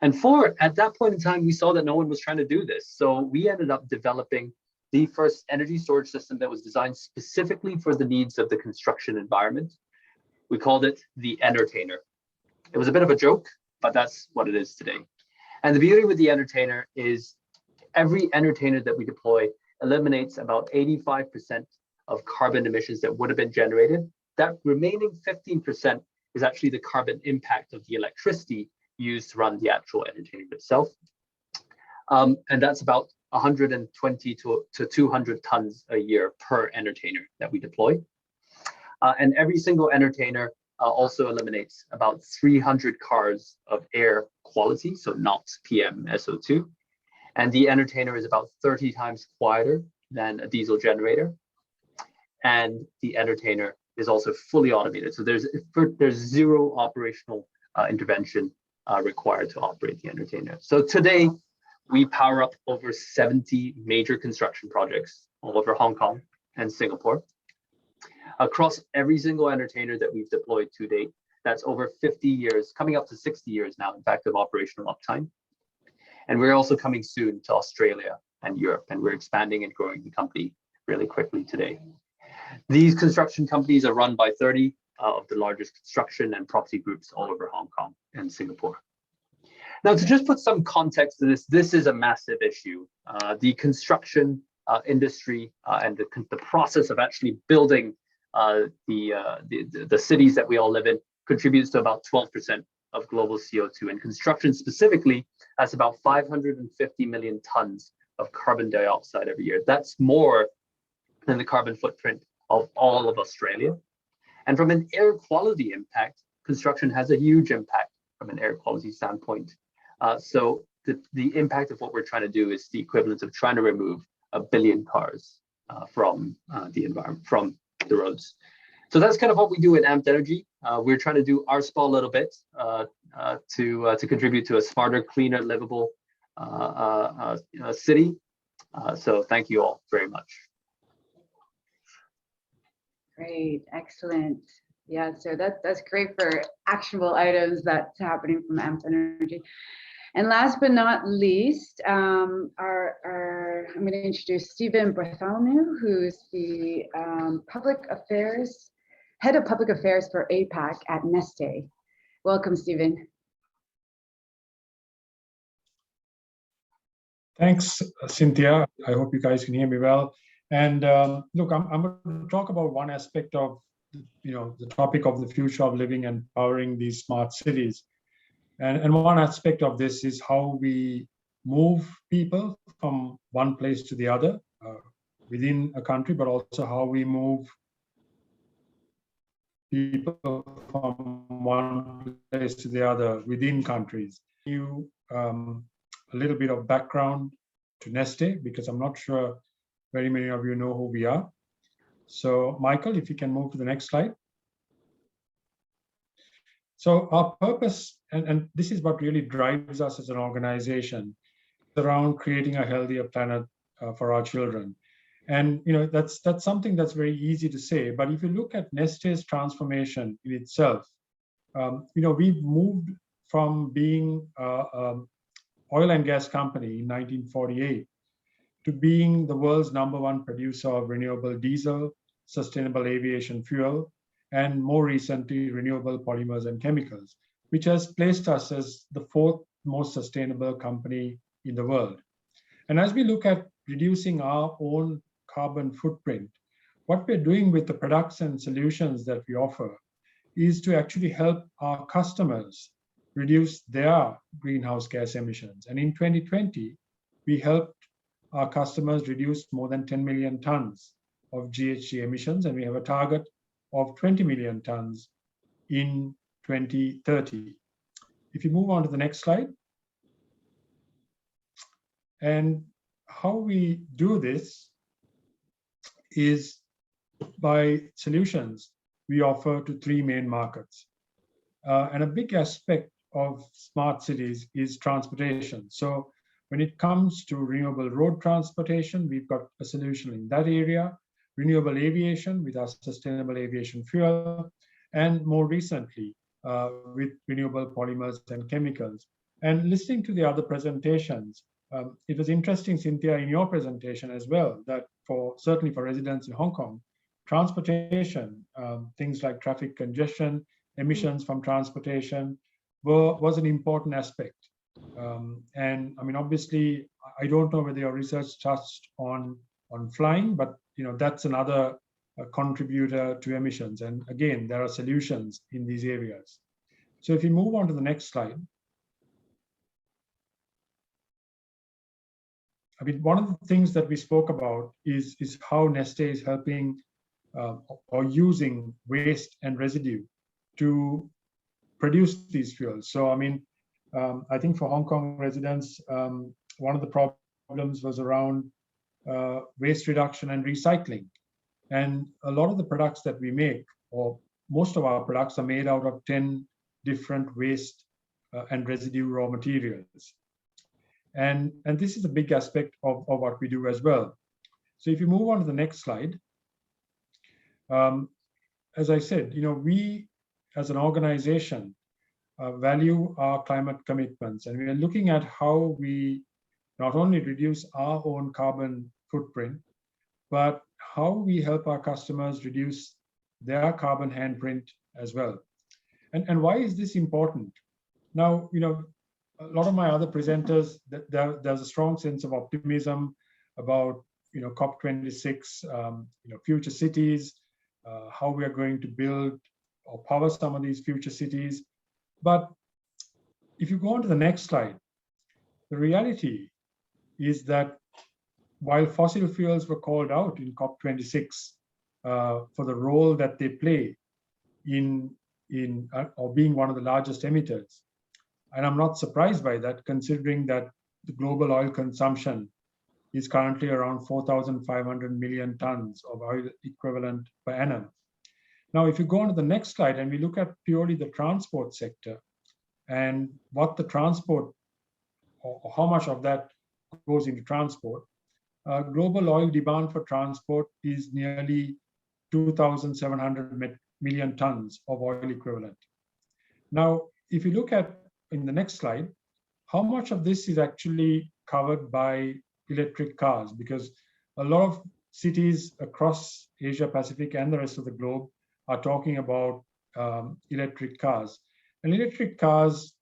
And four, at that point in time, we saw that no one was trying to do this. So we ended up developing the first energy storage system that was designed specifically for the needs of the construction environment. We called it the Entertainer. It was a bit of a joke, but that's what it is today. And the beauty with the Entertainer is every Entertainer that we deploy eliminates about 85% of carbon emissions that would have been generated. That remaining 15% is actually the carbon impact of the electricity used to run the actual Entertainer itself. And that's about 120 to 200 tons a year per Entertainer that we deploy. And every single Entertainer also eliminates about 300 cars of air quality, so NOx, PM, SO2. And the Entertainer is about 30 times quieter than a diesel generator. And the Entertainer is also fully automated. So there's zero operational intervention required to operate the entertainer. So today, we power up over 70 major construction projects all over Hong Kong and Singapore. Across every single entertainer that we've deployed to date, that's over 50 years, coming up to 60 years now, in fact, of operational uptime. And we're also coming soon to Australia and Europe, and we're expanding and growing the company really quickly today. These construction companies are run by 30 of the largest construction and property groups all over Hong Kong and Singapore. Now, to just put some context to this, this is a massive issue. The construction industry and the process of actually building the cities that we all live in contributes to about 12% of global CO2, and construction specifically has about 550 million tons of carbon dioxide every year. That's more than the carbon footprint of all of Australia. And from an air quality impact, construction has a huge impact from an air quality standpoint. So the impact of what we're trying to do is the equivalent of trying to remove 1 billion cars from the environment, from the roads. So that's kind of what we do at Amped Energy. We're trying to do our small little bit to contribute to a smarter, cleaner, livable city. So thank you all very much. Great, excellent. Yeah, so that's great for actionable items that's happening from Amped Energy. And last but not least, I'm going to introduce Stephen Bartholomew, who's the Head of Public Affairs for APAC at Neste. Welcome, Stephen. Thanks, Cynthia. I hope you guys can hear me well. And look, I'm going to talk about one aspect of, the topic of the future of living and powering these smart cities. And one aspect of this is how we move people from one place to the other within a country, but also how we move people from one place to the other within countries. A little bit of background to Neste, because I'm not sure very many of you know who we are. So Michael, if you can move to the next slide. So our purpose, and this is what really drives us as an organization, is around creating a healthier planet for our children. And that's something that's very easy to say. But if you look at Neste's transformation in itself, we've moved from being oil and gas company in 1948 to being the world's #1 producer of renewable diesel, sustainable aviation fuel, and more recently, renewable polymers and chemicals, which has placed us as the 4th most sustainable company in the world. And as we look at reducing our own carbon footprint, what we're doing with the products and solutions that we offer is to actually help our customers reduce their greenhouse gas emissions. And in 2020, we helped our customers reduce more than 10 million tons of GHG emissions, and we have a target of 20 million tons in 2030. If you move on to the next slide. And how we do this is by solutions we offer to 3 main markets. And a big aspect of smart cities is transportation. So when it comes to renewable road transportation, we've got a solution in that area, renewable aviation with our sustainable aviation fuel, and more recently with renewable polymers and chemicals. And listening to the other presentations, it was interesting, Cynthia, in your presentation as well, that certainly for residents in Hong Kong, transportation, things like traffic congestion, emissions from transportation was an important aspect. And I mean, obviously, I don't know whether your research touched on flying, but that's another contributor to emissions. And again, there are solutions in these areas. So if you move on to the next slide. I mean, one of the things that we spoke about is how Neste is helping or using waste and residue to produce these fuels. So, I mean, I think for Hong Kong residents, one of the problems was around waste reduction and recycling. And a lot of the products that we make, or most of our products, are made out of 10 different waste and residue raw materials. And this is a big aspect of what we do as well. So if you move on to the next slide, as I said, we as an organization value our climate commitments, and we are looking at how we not only reduce our own carbon footprint, but how we help our customers reduce their carbon handprint as well. And why is this important? Now, a lot of my other presenters, there's a strong sense of optimism about, COP26, future cities, how we are going to build or power some of these future cities. But if you go on to the next slide, the reality is that while fossil fuels were called out in COP26 for the role that they play in or being one of the largest emitters, and I'm not surprised by that, considering that the global oil consumption is currently around 4,500 million tons of oil equivalent per annum. Now, if you go on to the next slide and we look at purely the transport sector and what the transport, or how much of that goes into transport, global oil demand for transport is nearly 2,700 million tons of oil equivalent. Now, if you look at in the next slide, how much of this is actually covered by electric cars? Because a lot of cities across Asia Pacific and the rest of the globe are talking about electric cars. And electric cars,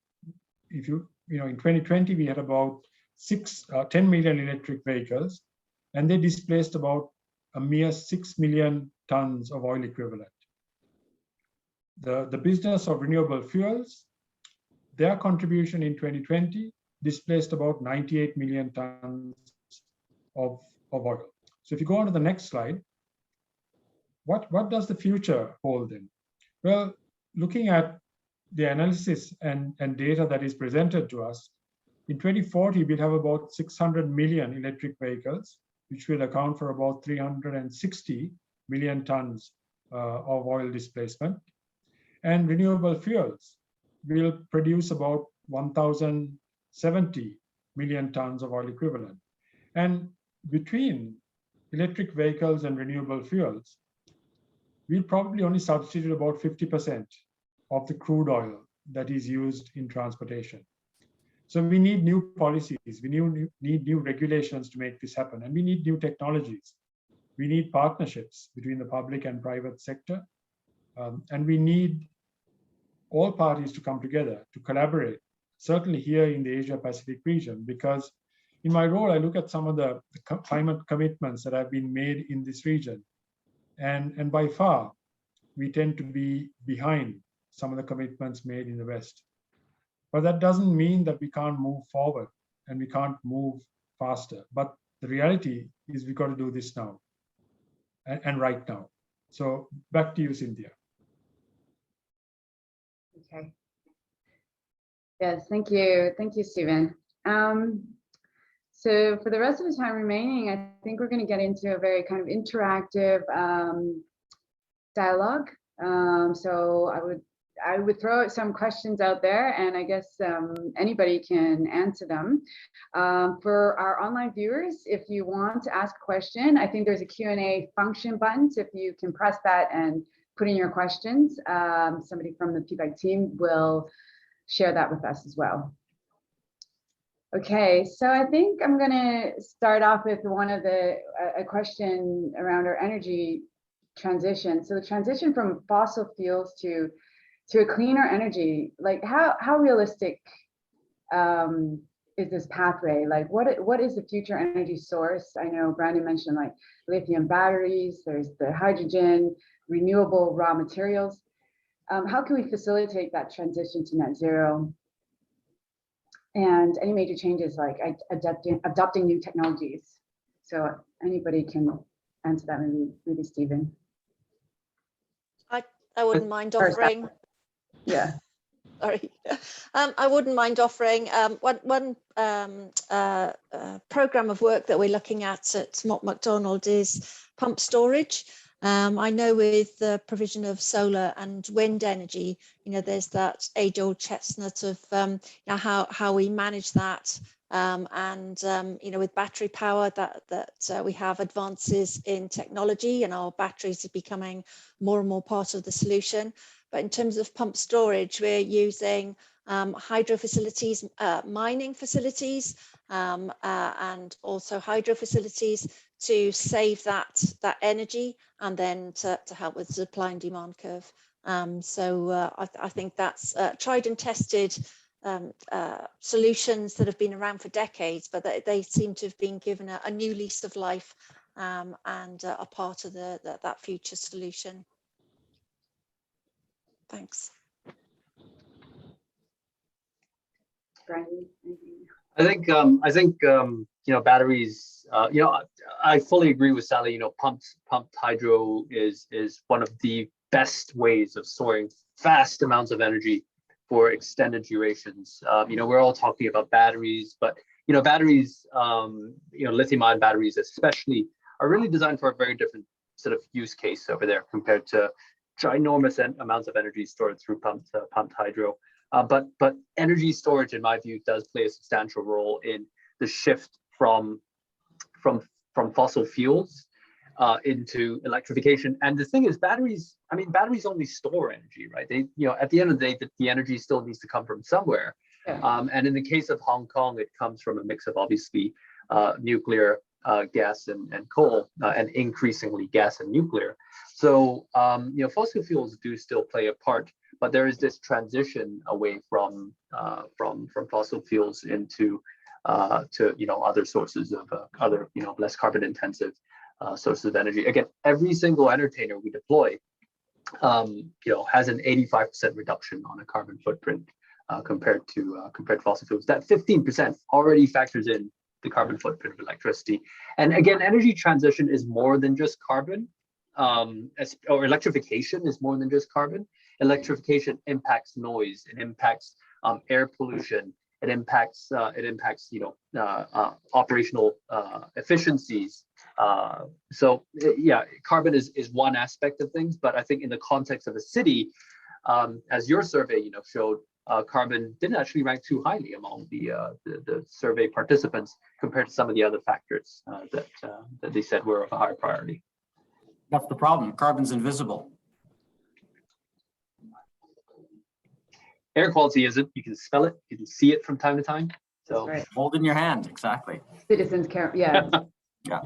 if in 2020 we had about 10 million electric vehicles, and they displaced about a mere 6 million tons of oil equivalent. The business of renewable fuels, their contribution in 2020 displaced about 98 million tons of oil. So if you go on to the next slide, what does the future hold then? Well, looking at the analysis and data that is presented to us, in 2040, we'll have about 600 million electric vehicles, which will account for about 360 million tons of oil displacement. And renewable fuels will produce about 1,070 million tons of oil equivalent. And between electric vehicles and renewable fuels, we'll probably only substitute about 50% of the crude oil that is used in transportation. So we need new policies, we need new regulations to make this happen, and we need new technologies. We need partnerships between the public and private sector, and we need all parties to come together to collaborate, certainly here in the Asia Pacific region, because in my role, I look at some of the climate commitments that have been made in this region. And by far, we tend to be behind some of the commitments made in the West. But that doesn't mean that we can't move forward and we can't move faster. But the reality is we've got to do this now and right now. So back to you, Cynthia. Okay. Yes, thank you. Thank you, Stephen. So for the rest of the time remaining, I think we're going to get into a very kind of interactive dialogue. So I would throw some questions out there, and I guess anybody can answer them. For our online viewers, if you want to ask a question, I think there's a Q&A function button. So if you can press that and put in your questions, somebody from the PBEC team will share that with us as well. Okay, so I think I'm going to start off with a question around our energy transition. So the transition from fossil fuels to a cleaner energy, like how realistic is this pathway? Like what is the future energy source? I know Brandon mentioned like lithium batteries, there's the hydrogen, renewable raw materials. How can we facilitate that transition to net zero? And any major changes like adopting new technologies? So anybody can answer that, maybe Stephen. I wouldn't mind offering. Yeah. Sorry. I wouldn't mind offering one program of work that we're looking at Mott MacDonald is pump storage. I know with the provision of solar and wind energy, there's that age-old chestnut of how we manage that. With battery power, that we have advances in technology, and our batteries are becoming more and more part of the solution. But in terms of pump storage, we're using hydro facilities, mining facilities, and also hydro facilities to save that energy, and then to help with the supply and demand curve. I think that's tried and tested solutions that have been around for decades, but they seem to have been given a new lease of life, and are part of that future solution. Thanks. I think batteries. I fully agree with Sally. Pumped hydro is one of the best ways of storing vast amounts of energy for extended durations. We're all talking about batteries, but batteries, lithium-ion batteries especially, are really designed for a very different sort of use case over there compared to ginormous amounts of energy stored through pumped hydro. But energy storage, in my view, does play a substantial role in the shift from fossil fuels into electrification. And the thing is, batteries only store energy, right? They, at the end of the day, the energy still needs to come from somewhere. Yeah. And in the case of Hong Kong, it comes from a mix of obviously nuclear, gas and coal, and increasingly gas and nuclear. So fossil fuels do still play a part, but there is this transition away from fossil fuels into other sources of other less carbon intensive sources of energy. Again, every single entertainer we deploy has an 85% reduction on a carbon footprint compared to fossil fuels. That 15% already factors in the carbon footprint of electricity. And again, energy transition is more than just carbon, or electrification is more than just carbon. Electrification impacts noise, it impacts air pollution, it impacts operational efficiencies. So yeah, carbon is one aspect of things, but I think in the context of a city, as your survey showed, carbon didn't actually rank too highly among the survey participants compared to some of the other factors that they said were of a higher priority. That's the problem. Carbon's invisible. Air quality isn't. You can smell it. You can see it from time to time. So right. Hold in your hand. Exactly. Citizens care. Yeah. Yeah.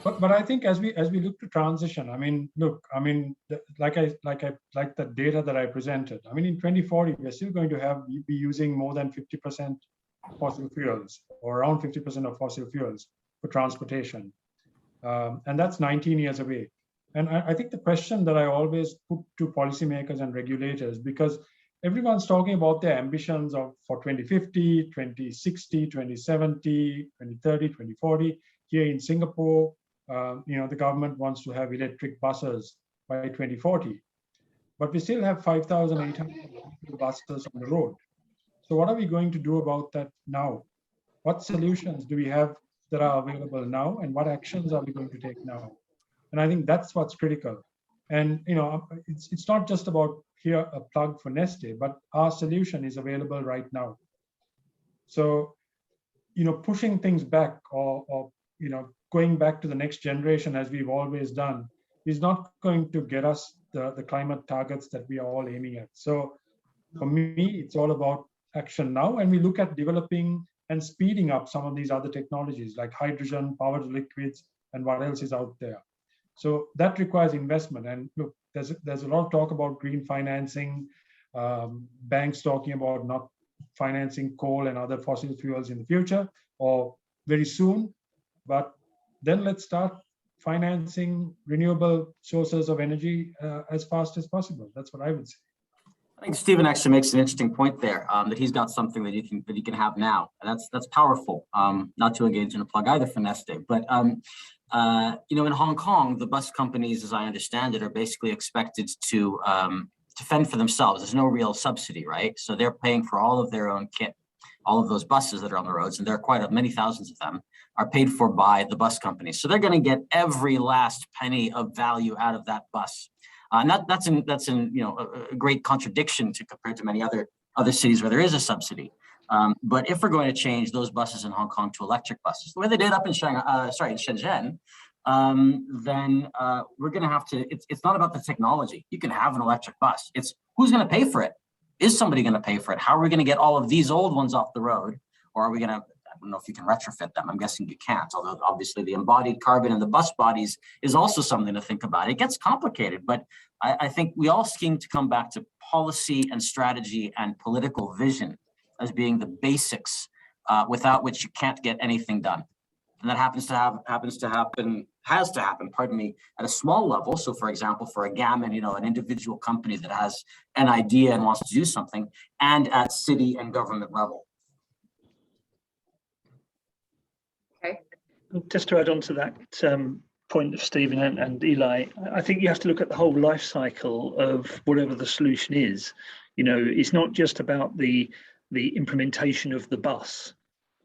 But I think as we look to transition, like the data that I presented. In 2040, we're still going to be using more than 50% fossil fuels, or around 50% of fossil fuels for transportation, and that's 19 years away. And I think the question that I always put to policymakers and regulators, because everyone's talking about their ambitions for 2050, 2060, 2070, 2030, 2040. Here in Singapore, the government wants to have electric buses by 2040, but we still have 5,800 buses on the road. So what are we going to do about that now? What solutions do we have that are available now, and what actions are we going to take now? And I think that's what's critical. And it's not just about here a plug for Neste, but our solution is available right now. So pushing things back, or going back to the next generation as we've always done, is not going to get us the climate targets that we are all aiming at. So for me, it's all about action now, and we look at developing and speeding up some of these other technologies like hydrogen, power to liquids, and what else is out there. So that requires investment. And look, there's a lot of talk about green financing, banks talking about not financing coal and other fossil fuels in the future or very soon. But then let's start financing renewable sources of energy as fast as possible. That's what I would say. I think Stephen actually makes an interesting point there, that he's got something that he can have now. And that's powerful. Not to engage in a plug either for Neste, but in Hong Kong, the bus companies, as I understand it, are basically expected to fend for themselves. There's no real subsidy, right? So they're paying for all of their own kit. all of those buses that are on the roads, and there are quite many thousands of them, are paid for by the bus companies. So they're going to get every last penny of value out of that bus. And that's in a great contradiction to compared to many other cities where there is a subsidy. But if we're going to change those buses in Hong Kong to electric buses, the way they did up in Shanghai, in Shenzhen, then we're going to have to. It's not about the technology. You can have an electric bus. It's who's going to pay for it. Is somebody going to pay for it? How are we going to get all of these old ones off the road? Or are we going to, I don't know if you can retrofit them. I'm guessing you can't, although obviously the embodied carbon in the bus bodies is also something to think about. It gets complicated, but I think we all seem to come back to policy and strategy and political vision as being the basics without which you can't get anything done. And that has to happen, at a small level. So for example, for a Gammon, an individual company that has an idea and wants to do something, and at city and government level. Okay. Just to add on to that point of Stephen and Eli, I think you have to look at the whole life cycle of whatever the solution is. It's not just about the implementation of the bus.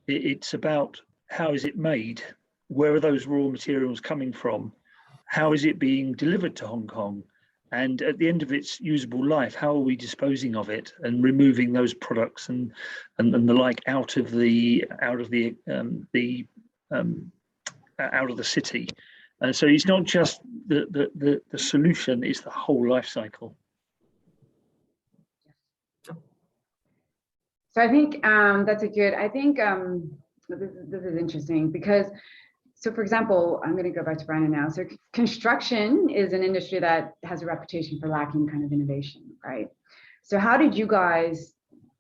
It's about how is it made? Where are those raw materials coming from? How is it being delivered to Hong Kong? And at the end of its usable life, how are we disposing of it and removing those products and the like out of the city? And so it's not just the solution; it's the whole life cycle. So I think that's a good. I think this is interesting because. So for example, I'm going to go back to Brandon now. So construction is an industry that has a reputation for lacking kind of innovation, right? So how did you guys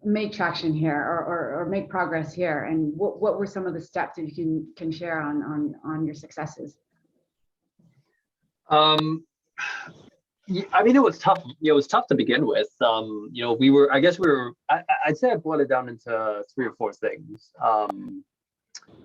make traction here or make progress here? And what were some of the steps that you can share on your successes? I mean, it was tough. It was tough to begin with. I'd say I boiled it down into 3 or 4 things.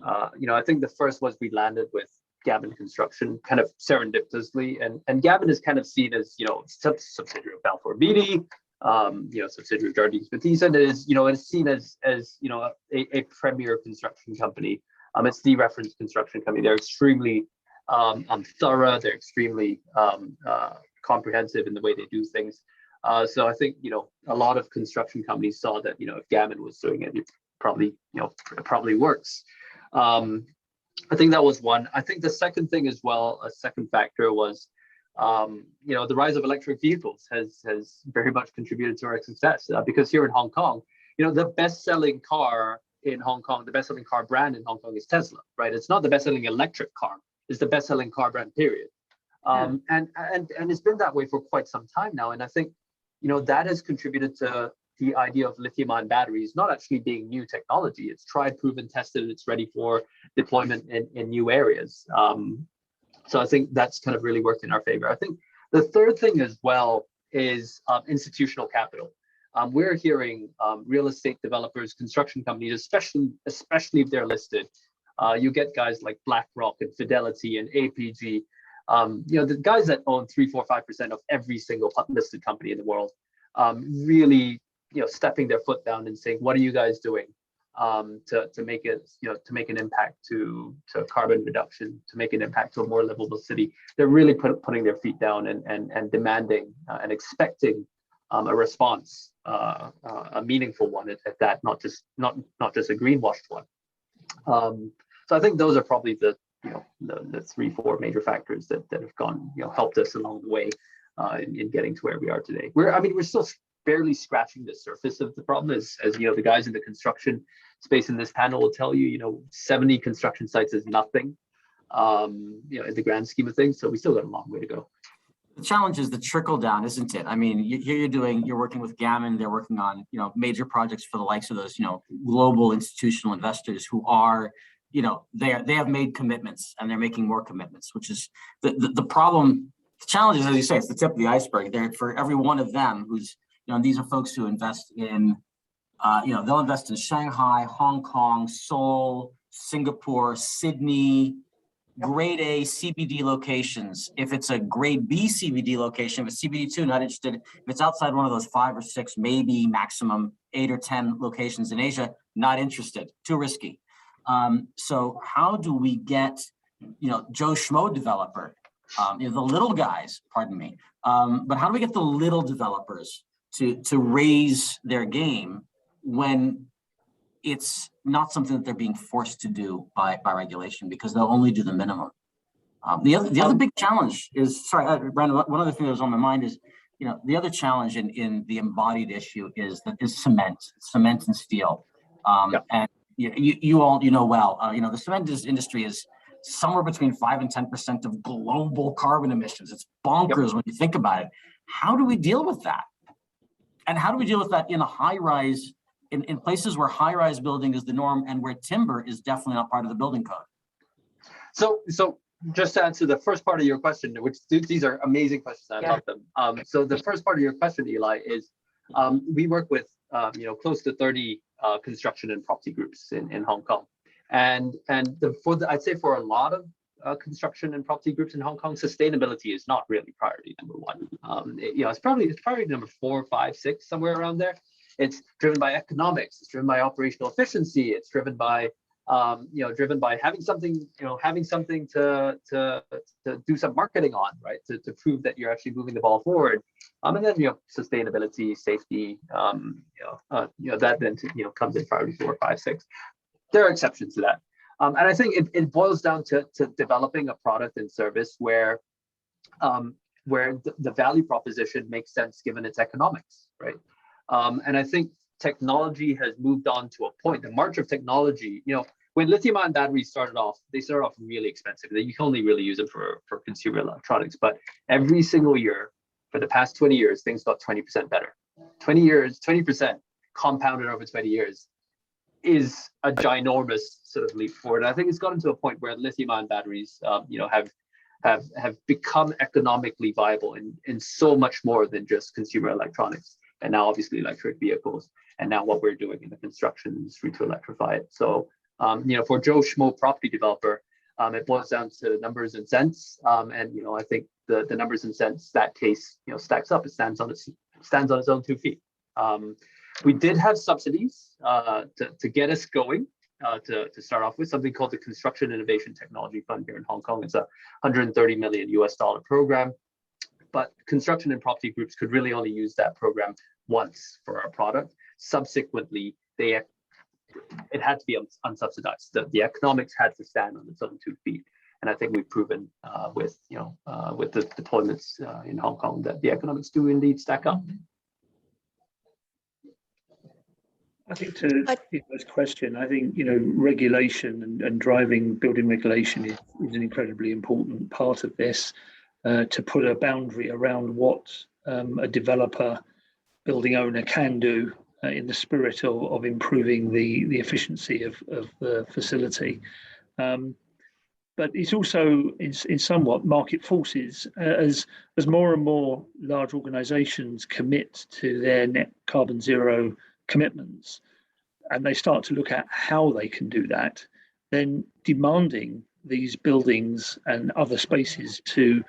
I think the first was we landed with Gammon Construction kind of serendipitously, and Gammon is kind of seen as, subsidiary of Balfour Beatty, subsidiary of Jardine Matisse, and it's seen as a premier construction company. It's the reference construction company. They're extremely thorough. They're extremely comprehensive in the way they do things. So I think, a lot of construction companies saw that, if Gammon was doing it, it probably works. I think that was one. I think the second thing as well, a second factor was, the rise of electric vehicles has very much contributed to our success because here in Hong Kong, the best-selling car in Hong Kong, the best-selling car brand in Hong Kong is Tesla, right? It's not the best-selling electric car; it's the best-selling car brand, period. And it's been that way for quite some time now, and I think that has contributed to the idea of lithium-ion batteries not actually being new technology. It's tried, proven, tested, it's ready for deployment in new areas. So I think that's kind of really worked in our favor. I think the third thing as well is institutional capital. We're hearing real estate developers, construction companies, especially if they're listed. You get guys like BlackRock and Fidelity and APG, the guys that own 3, 4, 5% of every single listed company in the world, really stepping their foot down and saying, what are you guys doing to make it, to make an impact to carbon reduction, to make an impact to a more livable city? They're really putting their feet down and demanding and expecting a response, a meaningful one at that, not just a greenwashed one. So I think those are probably the 3, 4 major factors that have gone, helped us along the way in getting to where we are today. We're still barely scratching the surface of the problem, as the guys in the construction space in this panel will tell you. 70 construction sites is nothing, in the grand scheme of things. So we still got a long way to go. The challenge is the trickle down, isn't it? I mean, you're working with Gammon. They're working on major projects for the likes of those global institutional investors who are they have made commitments and they're making more commitments, which is the problem. The challenge is, as you say, it's the tip of the iceberg. There for every one of them who's these are folks who invest in, they'll invest in Shanghai, Hong Kong, Seoul, Singapore, Sydney, grade A CBD locations, if it's a grade B CBD location, if it's CBD2, not interested. If it's outside one of those 5 or 6, maybe maximum 8 or 10 locations in Asia, not interested, too risky. So how do we get, Joe Schmo developer, the little guys, pardon me, but how do we get the little developers to raise their game when it's not something that they're being forced to do by regulation, because they'll only do the minimum. The other big challenge is, sorry, Brandon, one other thing that was on my mind is, the other challenge in the embodied issue is cement and steel. And you all well, the cement industry is somewhere between 5 and 10% of global carbon emissions. It's bonkers when you think about it. How do we deal with that? And how do we deal with that in a high rise, in places where high rise building is the norm and where timber is definitely not part of the building code? So just to answer the first part of your question, which these are amazing questions, I love them. So the first part of your question, Eli, is we work with close to 30 construction and property groups in Hong Kong, and I'd say for a lot of construction and property groups in Hong Kong, sustainability is not really priority number one. It's probably number 4, 5, 6, somewhere around there. It's driven by economics. It's driven by operational efficiency. It's driven by having something, to do some marketing on, right? To prove that you're actually moving the ball forward. And then, sustainability, safety, that then, comes in priority 4, 5, 6. There are exceptions to that. And I think it boils down to developing a product and service where the value proposition makes sense given its economics, right? And I think technology has moved on to a point. The march of technology, when lithium-ion batteries started off, they started off really expensive. You can only really use them for consumer electronics. But every single year for the past 20 years, things got 20% better. 20% compounded over 20 years is a ginormous sort of leap forward. And I think it's gotten to a point where lithium-ion batteries, have become economically viable in so much more than just consumer electronics. And now obviously electric vehicles, and now what we're doing in the construction industry to electrify it. So, for Joe Schmo property developer, it boils down to numbers and cents. And, I think the numbers and cents, that case, stacks up. It stands on its own 2 feet. We did have subsidies to get us going, to start off with, something called the Construction Innovation Technology Fund here in Hong Kong. It's a $130 million program. But construction and property groups could really only use that program once for our product. Subsequently, it had to be unsubsidized. The economics had to stand on its own 2 feet. And I think we've proven with the deployments in Hong Kong that the economics do indeed stack up. I think to this question, I think, regulation and driving building regulation is an incredibly important part of this. To put a boundary around what a developer, building owner can do in the spirit of improving the efficiency of the facility. But it's also in somewhat market forces as more and more large organizations commit to their net carbon zero commitments, and they start to look at how they can do that, then demanding these buildings and other spaces to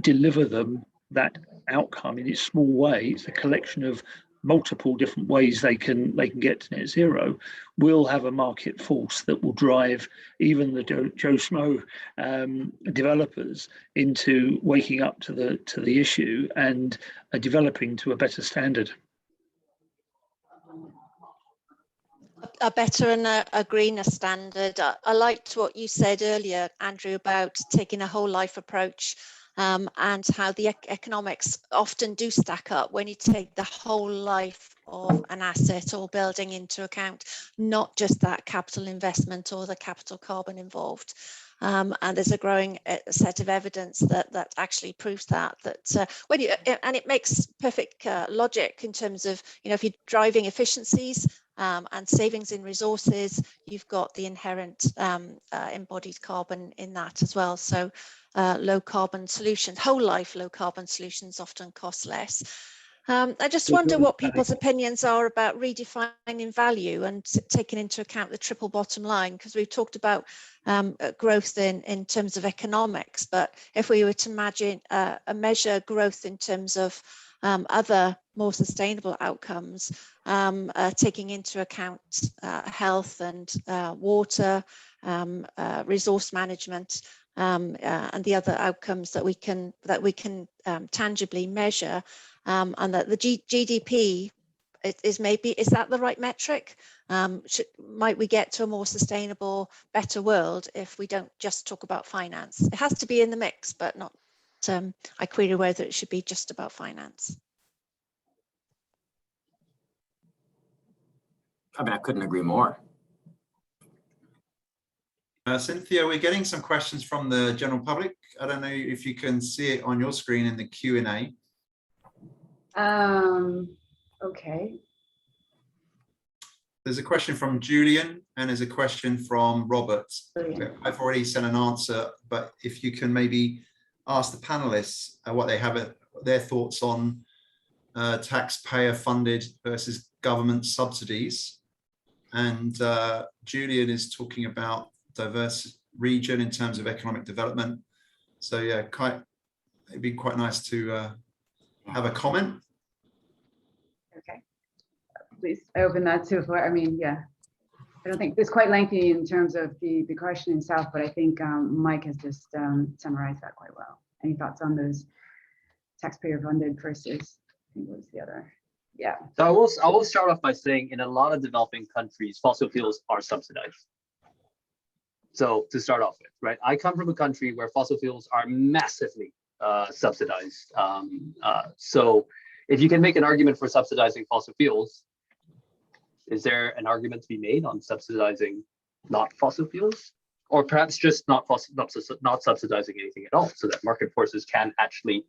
deliver them that outcome in its small way. It's a collection of multiple different ways they can get to net zero. Will have a market force that will drive even the Joe Schmo developers into waking up to the issue and developing to a better standard. A better and a greener standard. I liked what you said earlier, Andrew, about taking a whole life approach, and how the economics often do stack up when you take the whole life of an asset or building into account, not just that capital investment or the capital carbon involved. And there's a growing set of evidence that actually proves that when you, and it makes perfect logic in terms of, if you're driving efficiencies and savings in resources, you've got the inherent embodied carbon in that as well. So low carbon solutions, whole life low carbon solutions often cost less. I just wonder what people's opinions are about redefining value and taking into account the triple bottom line, because we've talked about growth in terms of economics, but if we were to imagine a measure growth in terms of other more sustainable outcomes, taking into account health and water, resource management, and the other outcomes that we can tangibly measure, and that the GDP is that the right metric? Might we get to a more sustainable, better world if we don't just talk about finance? It has to be in the mix, but not. I query whether it should be just about finance. I mean, I couldn't agree more. Cynthia, we're getting some questions from the general public. I don't know if you can see it on your screen in the Q&A. Okay. There's a question from Julian and there's a question from Robert. Brilliant. I've already sent an answer, but if you can maybe ask the panelists what they have, their thoughts on taxpayer funded versus government subsidies. And Julian is talking about diverse region in terms of economic development. So yeah, it'd be quite nice to have a comment. Okay, please open that to, I mean, yeah, I don't think it's quite lengthy in terms of the question itself, but I think Mike has just summarized that quite well. Any thoughts on those taxpayer funded versus, I think what was the other? Yeah. So I will start off by saying in a lot of developing countries, fossil fuels are subsidized. So to start off with, right? I come from a country where fossil fuels are massively subsidized. So if you can make an argument for subsidizing fossil fuels, is there an argument to be made on subsidizing not fossil fuels? Or perhaps just not subsidizing anything at all, so that market forces can actually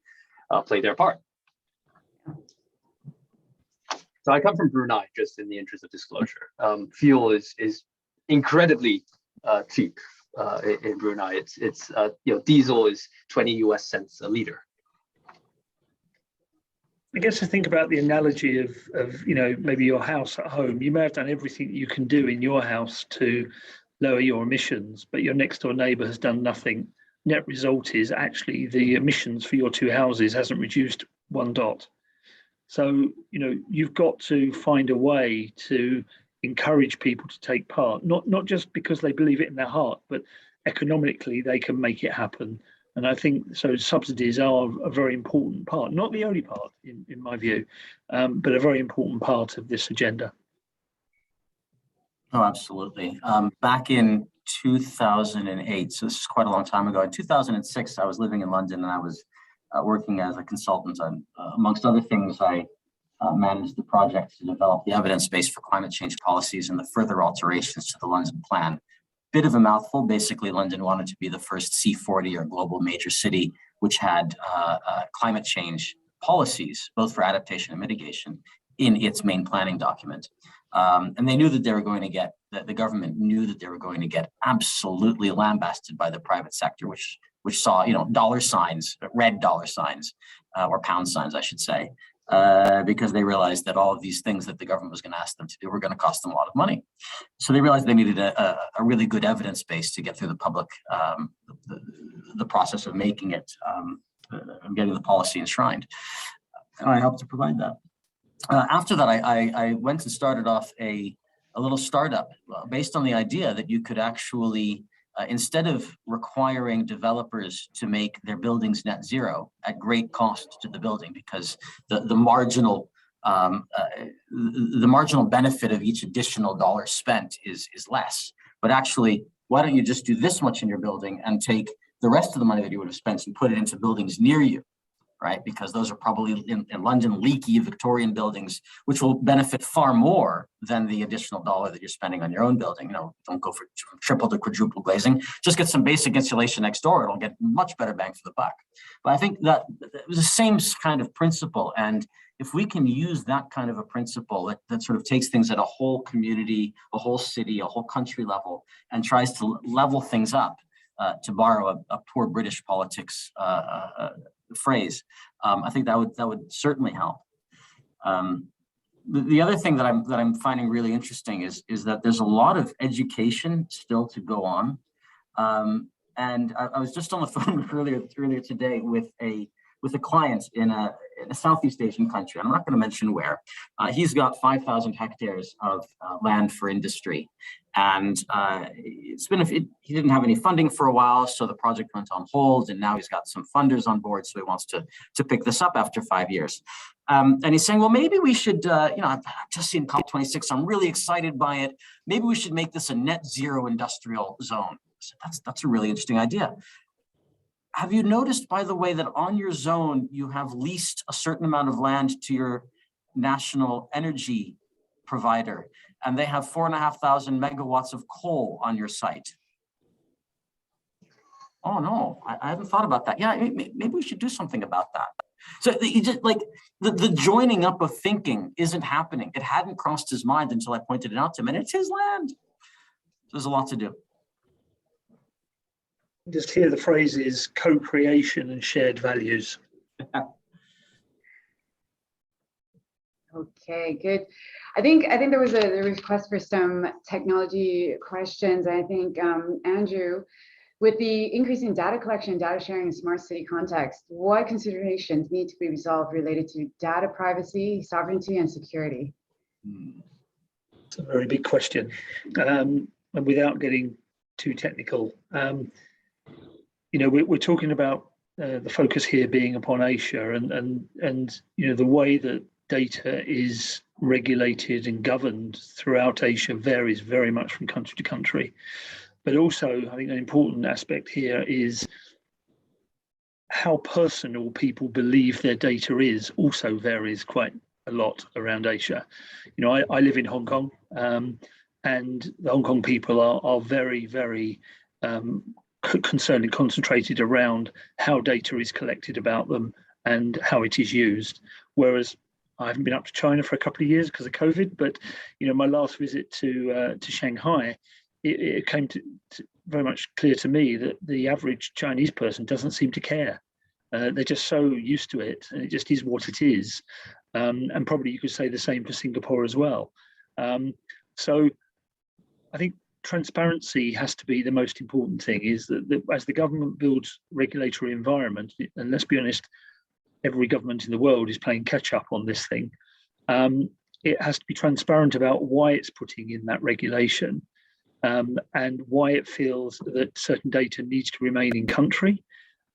play their part. So I come from Brunei, just in the interest of disclosure. Fuel is incredibly cheap in Brunei. It's diesel is 20 US cents a liter. I guess to think about the analogy of maybe your house at home, you may have done everything you can do in your house to lower your emissions, but your next door neighbour has done nothing. Net result is actually the emissions for your two houses hasn't reduced one dot. So, you've got to find a way to encourage people to take part, not just because they believe it in their heart, but economically they can make it happen. And I think so subsidies are a very important part, not the only part in my view, but a very important part of this agenda. Oh, absolutely. Back in 2008, so this is quite a long time ago. In 2006, I was living in London and I was working as a consultant. Amongst other things, I managed the project to develop the evidence base for climate change policies and the further alterations to the London plan. Bit of a mouthful. Basically, London wanted to be the first C40 or global major city which had climate change policies, both for adaptation and mitigation, in its main planning document. And they knew that they were going to get, the government knew that they were going to get absolutely lambasted by the private sector, which saw, dollar signs, red dollar signs, or pound signs, I should say, because they realized that all of these things that the government was going to ask them to do were going to cost them a lot of money. So they realized they needed a really good evidence base to get through the public, the process of making it, getting the policy enshrined. And I helped to provide that. After that, I went and started off a little startup based on the idea that you could actually, instead of requiring developers to make their buildings net zero at great cost to the building, because the marginal benefit of each additional dollar spent is less, but actually, why don't you just do this much in your building and take the rest of the money that you would have spent and put it into buildings near you, right? Because those are probably in London leaky Victorian buildings, which will benefit far more than the additional dollar that you're spending on your own building. Don't go for triple to quadruple glazing. Just get some basic insulation next door. It'll get much better bang for the buck. But I think that it was the same kind of principle. And if we can use that kind of a principle that sort of takes things at a whole community, a whole city, a whole country level, and tries to level things up, to borrow a poor British politics phrase, I think that would certainly help. The other thing that I'm finding really interesting is that there's a lot of education still to go on. And I was just on the phone earlier today with a client in a Southeast Asian country. I'm not going to mention where. He's got 5,000 hectares of land for industry, and he didn't have any funding for a while, so the project went on hold, and now he's got some funders on board, so he wants to pick this up after 5 years. And he's saying, well, maybe we should, I've just seen COP26, I'm really excited by it. Maybe we should make this a net zero industrial zone. So that's a really interesting idea. Have you noticed, by the way, that on your zone, you have leased a certain amount of land to your national energy provider, and they have 4,500 megawatts of coal on your site? Oh no, I haven't thought about that. Yeah, maybe we should do something about that. So you just like the joining up of thinking isn't happening. It hadn't crossed his mind until I pointed it out to him, and it's his land. There's a lot to do. Just hear the phrases co-creation and shared values. Okay, good. I think there was a request for some technology questions. I think Andrew, with the increase in data collection, data sharing in smart city context, what considerations need to be resolved related to data privacy, sovereignty, and security? It's a very big question. And without getting too technical, we're talking about the focus here being upon Asia, and the way that data is regulated and governed throughout Asia varies very much from country to country. But also, I think an important aspect here is how personal people believe their data is also varies quite a lot around Asia. I live in Hong Kong, and the Hong Kong people are very, very concerned and concentrated around how data is collected about them and how it is used. Whereas I haven't been up to China for a couple of years because of COVID, but my last visit to Shanghai, it came to very much clear to me that the average Chinese person doesn't seem to care. They're just so used to it, and it just is what it is. And probably you could say the same for Singapore as well. So I think transparency has to be the most important thing, is that as the government builds regulatory environment, and let's be honest, every government in the world is playing catch up on this thing, it has to be transparent about why it's putting in that regulation, and why it feels that certain data needs to remain in country,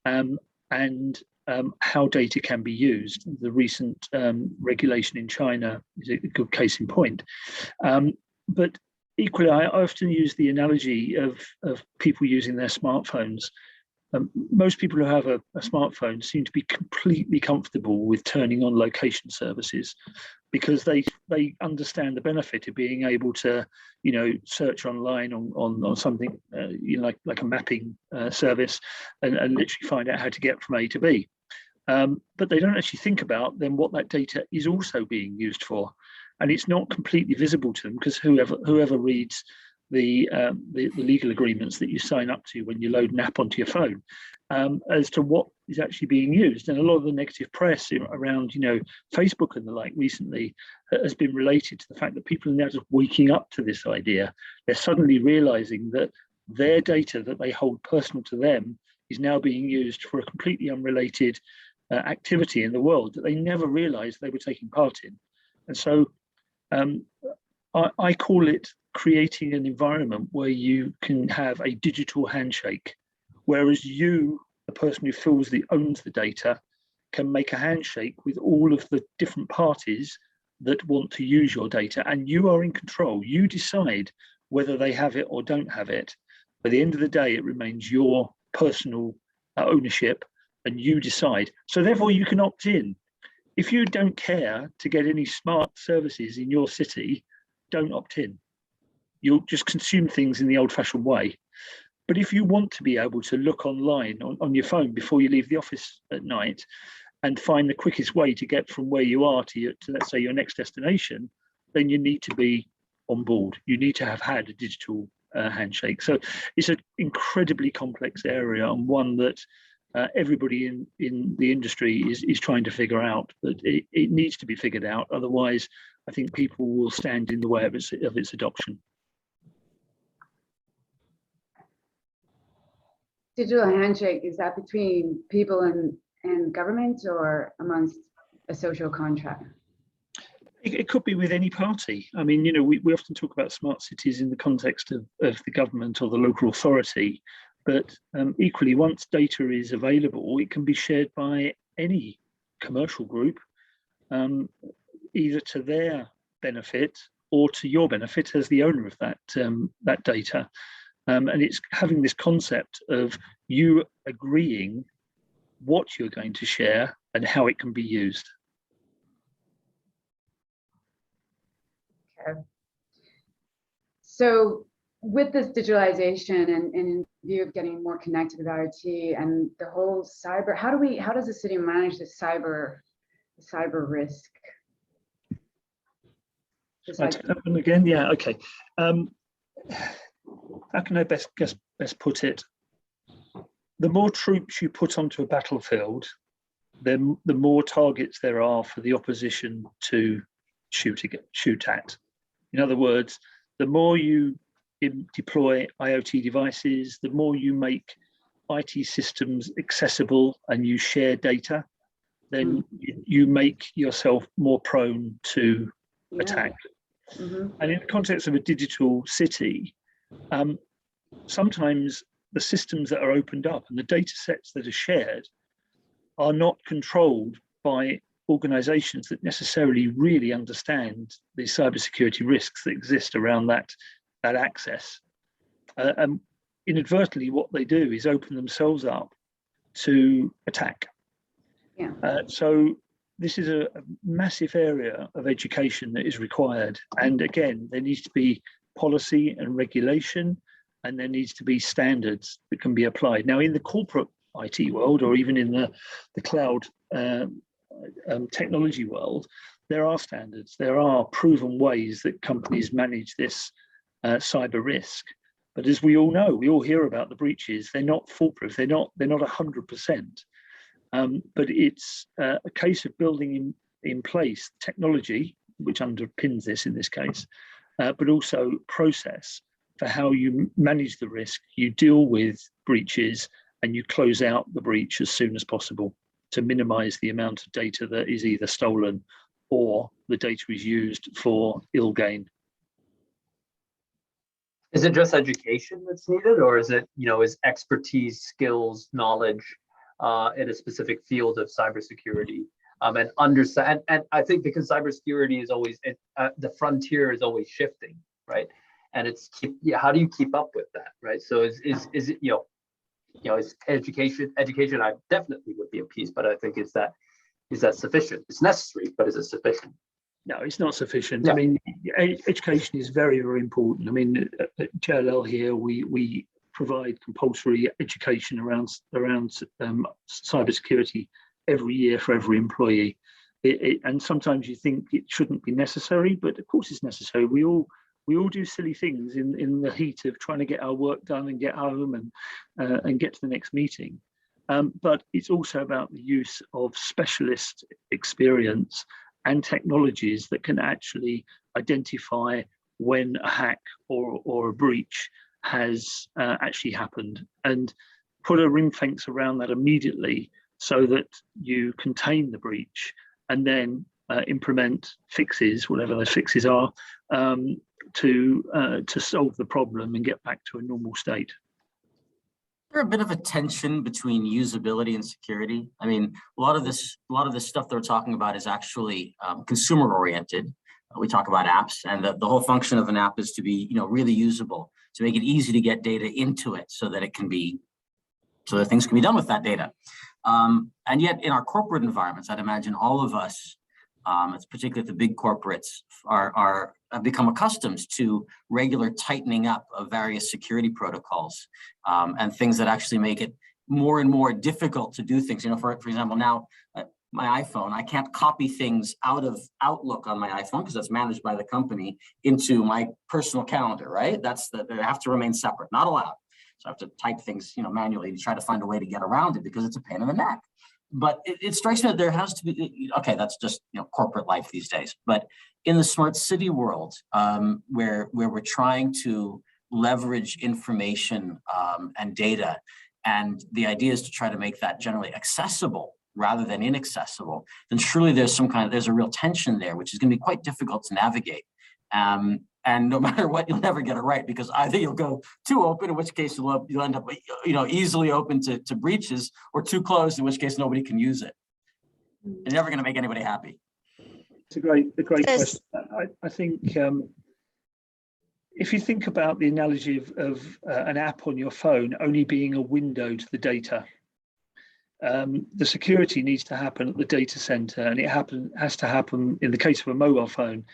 and how data can be used. The recent regulation in China is a good case in point. But equally, I often use the analogy of people using their smartphones. Most people who have a smartphone seem to be completely comfortable with turning on location services, because they understand the benefit of being able to, search online on something, like a mapping service, and literally find out how to get from A to B. But they don't actually think about then what that data is also being used for, and it's not completely visible to them, because whoever reads the legal agreements that you sign up to when you load an app onto your phone, as to what is actually being used. And a lot of the negative press around Facebook and the like recently has been related to the fact that people are now just waking up to this idea. They're suddenly realizing that their data that they hold personal to them is now being used for a completely unrelated activity in the world that they never realized they were taking part in. And so I call it creating an environment where you can have a digital handshake, whereas you, the person who owns the data, can make a handshake with all of the different parties that want to use your data, and you are in control. You decide whether they have it or don't have it. By the end of the day, it remains your personal ownership, and you decide. So therefore, you can opt in. If you don't care to get any smart services in your city, don't opt in. You'll just consume things in the old-fashioned way. But if you want to be able to look online on your phone before you leave the office at night and find the quickest way to get from where you are to let's say, your next destination, then you need to be on board. You need to have had a digital handshake. So it's an incredibly complex area, and one that everybody in the industry is trying to figure out, but it needs to be figured out. Otherwise, I think people will stand in the way of its adoption. Digital handshake, is that between people and government or amongst a social contract? It could be with any party. I mean, we often talk about smart cities in the context of the government or the local authority, but equally, once data is available, it can be shared by any commercial group, either to their benefit or to your benefit as the owner of that data. And it's having this concept of you agreeing what you're going to share and how it can be used. Okay. So with this digitalization and in view of getting more connected with IoT and the whole cyber, how does the city manage the cyber risk? Again, yeah, okay. How can I best put it? The more troops you put onto a battlefield, then the more targets there are for the opposition to shoot at. In other words, the more you deploy IoT devices, the more you make IT systems accessible and you share data, then you make yourself more prone to attack. And in the context of a digital city, sometimes the systems that are opened up and the data sets that are shared are not controlled by organizations that necessarily really understand the cybersecurity risks that exist around that access. And inadvertently, what they do is open themselves up to attack. Yeah. So this is a massive area of education that is required. And again, there needs to be policy and regulation, and there needs to be standards that can be applied. Now, in the corporate IT world, or even in the cloud technology world, there are standards. There are proven ways that companies manage this cyber risk. But as we all know, we all hear about the breaches. They're not foolproof. They're not 100%. But it's a case of building in place technology, which underpins this in this case, but also process for how you manage the risk, you deal with breaches, and you close out the breach as soon as possible to minimize the amount of data that is either stolen or the data is used for ill gain. Is it just education that's needed, or is it, is expertise, skills, knowledge in a specific field of cybersecurity? And understand, and I think because cybersecurity is always, the frontier is always shifting, right? And it's how do you keep up with that, right? So is it is education? I definitely would be a piece, but I think is that sufficient? It's necessary, but is it sufficient? No, it's not sufficient. Yeah. I mean, education is very, very important. I mean, at JLL here, we provide compulsory education around cybersecurity every year for every employee. And sometimes you think it shouldn't be necessary, but of course it's necessary. We all do silly things in the heat of trying to get our work done and get home and get to the next meeting. But it's also about the use of specialist experience and technologies that can actually identify when a hack or a breach has actually happened, and put a ring fence around that immediately so that you contain the breach and then implement fixes, whatever those fixes are, to solve the problem and get back to a normal state. There's a bit of a tension between usability and security. I mean, a lot of this stuff that we're talking about is actually consumer oriented. We talk about apps, and the whole function of an app is to be, really usable, to make it easy to get data into it so that things can be done with that data. And yet in our corporate environments, I'd imagine all of us, it's particularly the big corporates, have become accustomed to regular tightening up of various security protocols and things that actually make it more and more difficult to do things. For example, now my iPhone, I can't copy things out of Outlook on my iPhone because that's managed by the company into my personal calendar, right? They have to remain separate, not allowed. So I have to type things, manually to try to find a way to get around it because it's a pain in the neck. But it strikes me that there has to be, okay, that's just corporate life these days. But in the smart city world, where we're trying to leverage information and data, and the idea is to try to make that generally accessible rather than inaccessible, then surely there's a real tension there, which is going to be quite difficult to navigate. And no matter what, you'll never get it right, because either you'll go too open, in which case you'll end up, easily open to breaches, or too closed, in which case nobody can use it. You're never going to make anybody happy. It's a great question. I think if you think about the analogy of an app on your phone only being a window to the data, the security needs to happen at the data center, and it has to happen in the case of a mobile phone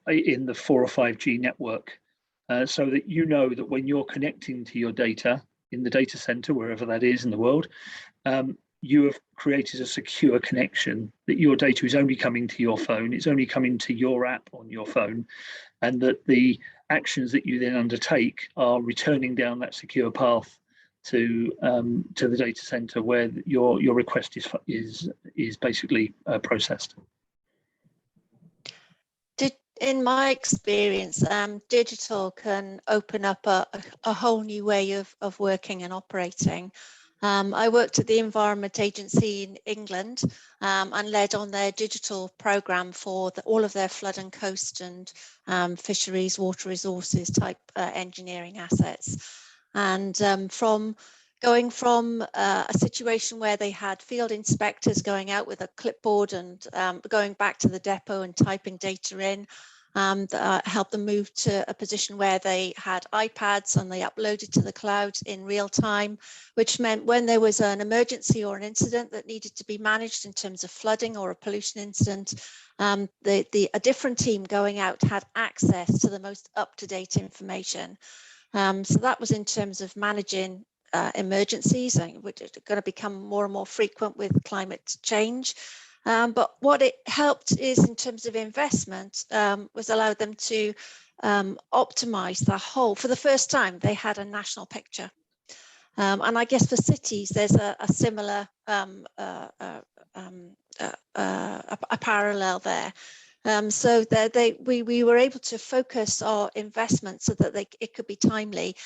in the 4 or 5G network, so that that when you're connecting to your data in the data center, wherever that is in the world, you have created a secure connection, that your data is only coming to your phone, it's only coming to your app on your phone, and that the actions that you then undertake are returning down that secure path to the data center where your request is basically processed. In my experience, digital can open up a whole new way of working and operating. I worked at the Environment Agency in England and led on their digital programme for all of their flood and coast and fisheries, water resources type engineering assets. And going from a situation where they had field inspectors going out with a clipboard and going back to the depot and typing data in, helped them move to a position where they had iPads and they uploaded to the cloud in real time, which meant when there was an emergency or an incident that needed to be managed in terms of flooding or a pollution incident, a different team going out had access to the most up-to-date information. So that was in terms of managing emergencies, which are going to become more and more frequent with climate change. But what it helped is, in terms of investment, was allowed them to optimize the whole. For the first time, they had a national picture. And I guess for cities, there's a similar a parallel there. So we were able to focus our investment so that it could be timely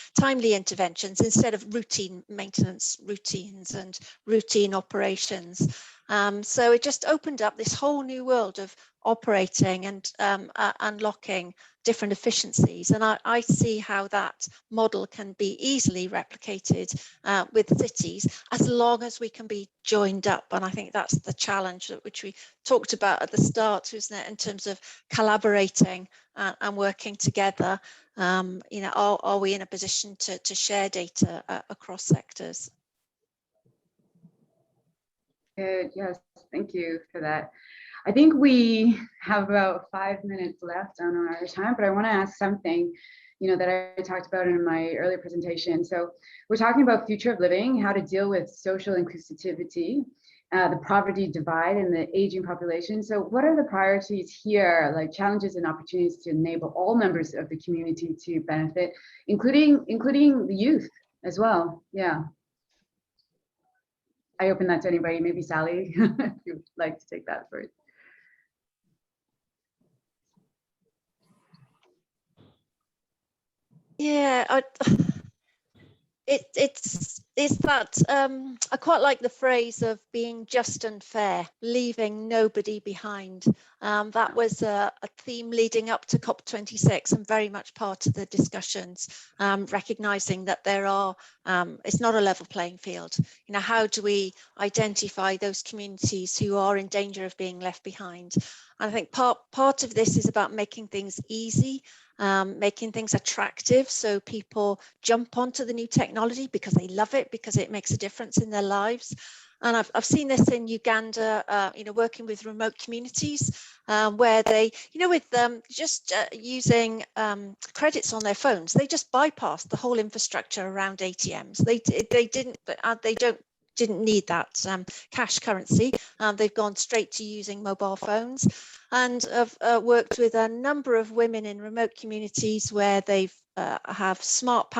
interventions instead of routine maintenance routines and routine operations. So it just opened up this whole new world of operating and unlocking different efficiencies. And I see how that model can be easily replicated with cities, as long as we can be joined up. And I think that's the challenge which we talked about at the start, isn't it, in terms of collaborating and working together. Are we in a position to share data across sectors? Good. Yes, thank you for that. I think we have about 5 minutes left on our time, but I want to ask something, that I talked about in my earlier presentation. So we're talking about future of living, how to deal with social inclusivity, the poverty divide, and the aging population. So what are the priorities here, like challenges and opportunities to enable all members of the community to benefit, including the youth as well? Yeah. I open that to anybody, maybe Sally, if you'd like to take that first. Yeah, it's that I quite like the phrase of being just and fair, leaving nobody behind. That was a theme leading up to COP26 and very much part of the discussions, recognizing that it's not a level playing field. How do we identify those communities who are in danger of being left behind? And I think part of this is about making things easy, making things attractive, so people jump onto the new technology because they love it, because it makes a difference in their lives. And I've seen this in Uganda, working with remote communities, where they, with just using credits on their phones, they just bypassed the whole infrastructure around ATMs. They don't didn't need that cash currency. They've gone straight to using mobile phones, and have worked with a number of women in remote communities where they've have smart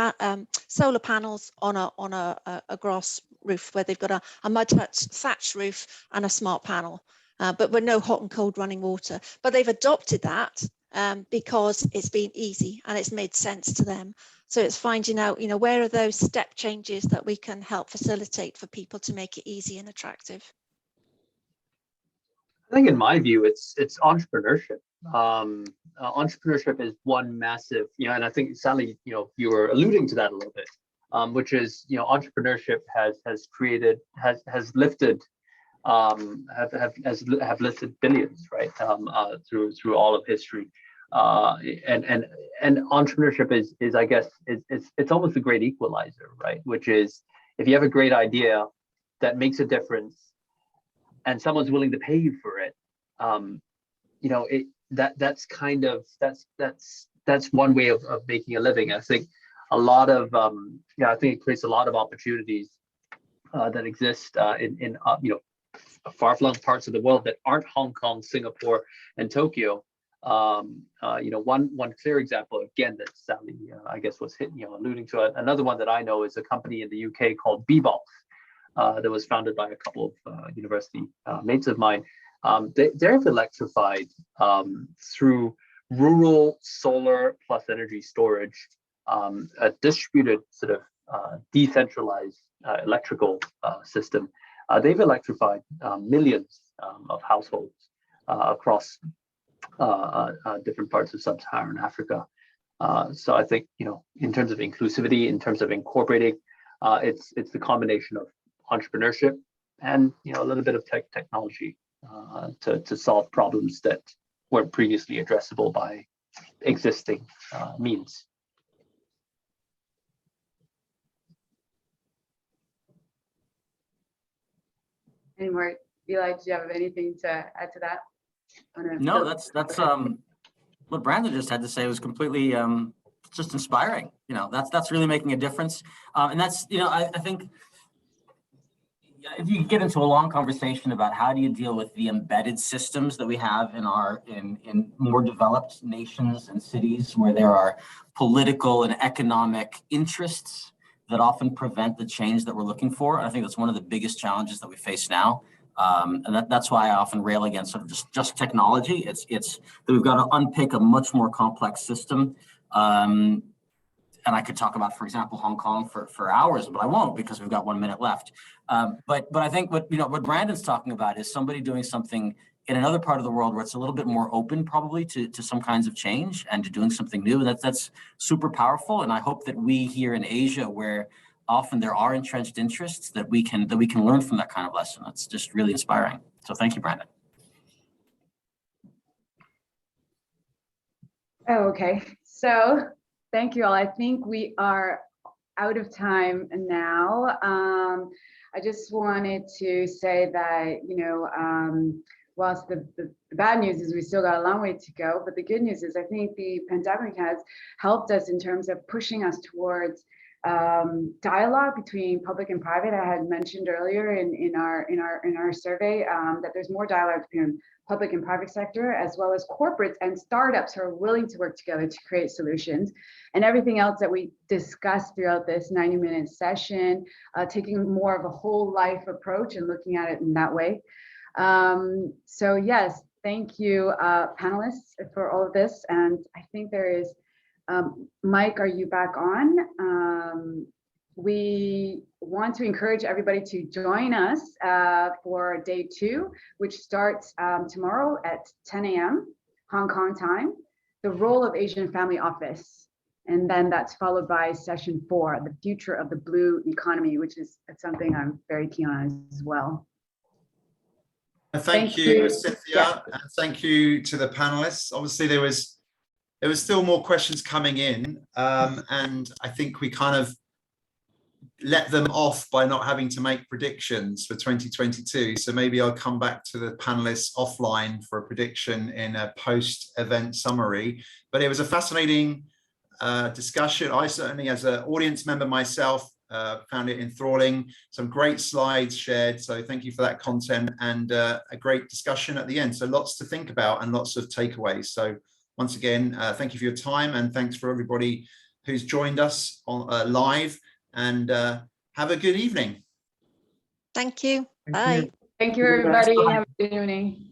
solar panels on a grass roof, where they've got a mud thatch roof and a smart panel, but with no hot and cold running water. But they've adopted that because it's been easy and it's made sense to them. So it's finding out, where are those step changes that we can help facilitate for people to make it easy and attractive. I think in my view, it's entrepreneurship. Entrepreneurship is one massive, and I think Sally, you were alluding to that a little bit, which is, entrepreneurship has lifted have lifted billions, right, through all of history, and entrepreneurship is I guess it's almost a great equalizer, right? Which is, if you have a great idea that makes a difference, and someone's willing to pay you for it, that's one way of making a living. I think a lot of I think it creates a lot of opportunities that exist in far-flung parts of the world that aren't Hong Kong, Singapore, and Tokyo. One clear example, again, that Sally I guess was alluding to. Another one that I know is a company in the UK called Bebox. That was founded by a couple of university mates of mine. They've electrified through rural solar plus energy storage, a distributed sort of decentralized electrical system. They've electrified millions of households across different parts of sub-Saharan Africa. So I think, in terms of inclusivity, in terms of incorporating, it's the combination of entrepreneurship and a little bit of technology to solve problems that weren't previously addressable by existing means. Any more, Eli, do you have anything to add to that? No, that's what Brandon just had to say was completely just inspiring. That's really making a difference, and that's I think if you get into a long conversation about how do you deal with the embedded systems that we have in more developed nations and cities where there are political and economic interests that often prevent the change that we're looking for. I think that's one of the biggest challenges that we face now. And that's why I often rail against sort of just technology. It's that we've got to unpick a much more complex system. And I could talk about, for example, Hong Kong for hours, but I won't because we've got 1 minute left. But I think what Brandon's talking about is somebody doing something in another part of the world where it's a little bit more open, probably to some kinds of change and to doing something new. That's super powerful. And I hope that we here in Asia, where often there are entrenched interests, that we can learn from that kind of lesson. That's just really inspiring. So thank you, Brandon. Oh, okay. So thank you all. I think we are out of time now. I just wanted to say that, whilst the bad news is we still got a long way to go, but the good news is I think the pandemic has helped us in terms of pushing us towards dialogue between public and private. I had mentioned earlier in our survey that there's more dialogue between public and private sector, as well as corporates and startups who are willing to work together to create solutions. And everything else that we discussed throughout this 90-minute session, taking more of a whole life approach and looking at it in that way. So yes, thank you, panelists, for all of this. And I think there is, Mike, are you back on? We want to encourage everybody to join us for day 2, which starts tomorrow at 10 a.m. Hong Kong time, the role of Asian Family Office. And then that's followed by session 4, the future of the blue economy, which is something I'm very keen on as well. Thank you, Cynthia, yeah. And thank you to the panelists. Obviously, there was still more questions coming in, and I think we kind of let them off by not having to make predictions for 2022. So maybe I'll come back to the panelists offline for a prediction in a post-event summary. But it was a fascinating discussion. I certainly, as an audience member myself, found it enthralling. Some great slides shared. So thank you for that content, and a great discussion at the end. So lots to think about and lots of takeaways. So once again, thank you for your time, and thanks for everybody who's joined us on live, and have a good evening. Thank you. Thank Bye. you. Thank you, everybody. Have a good evening.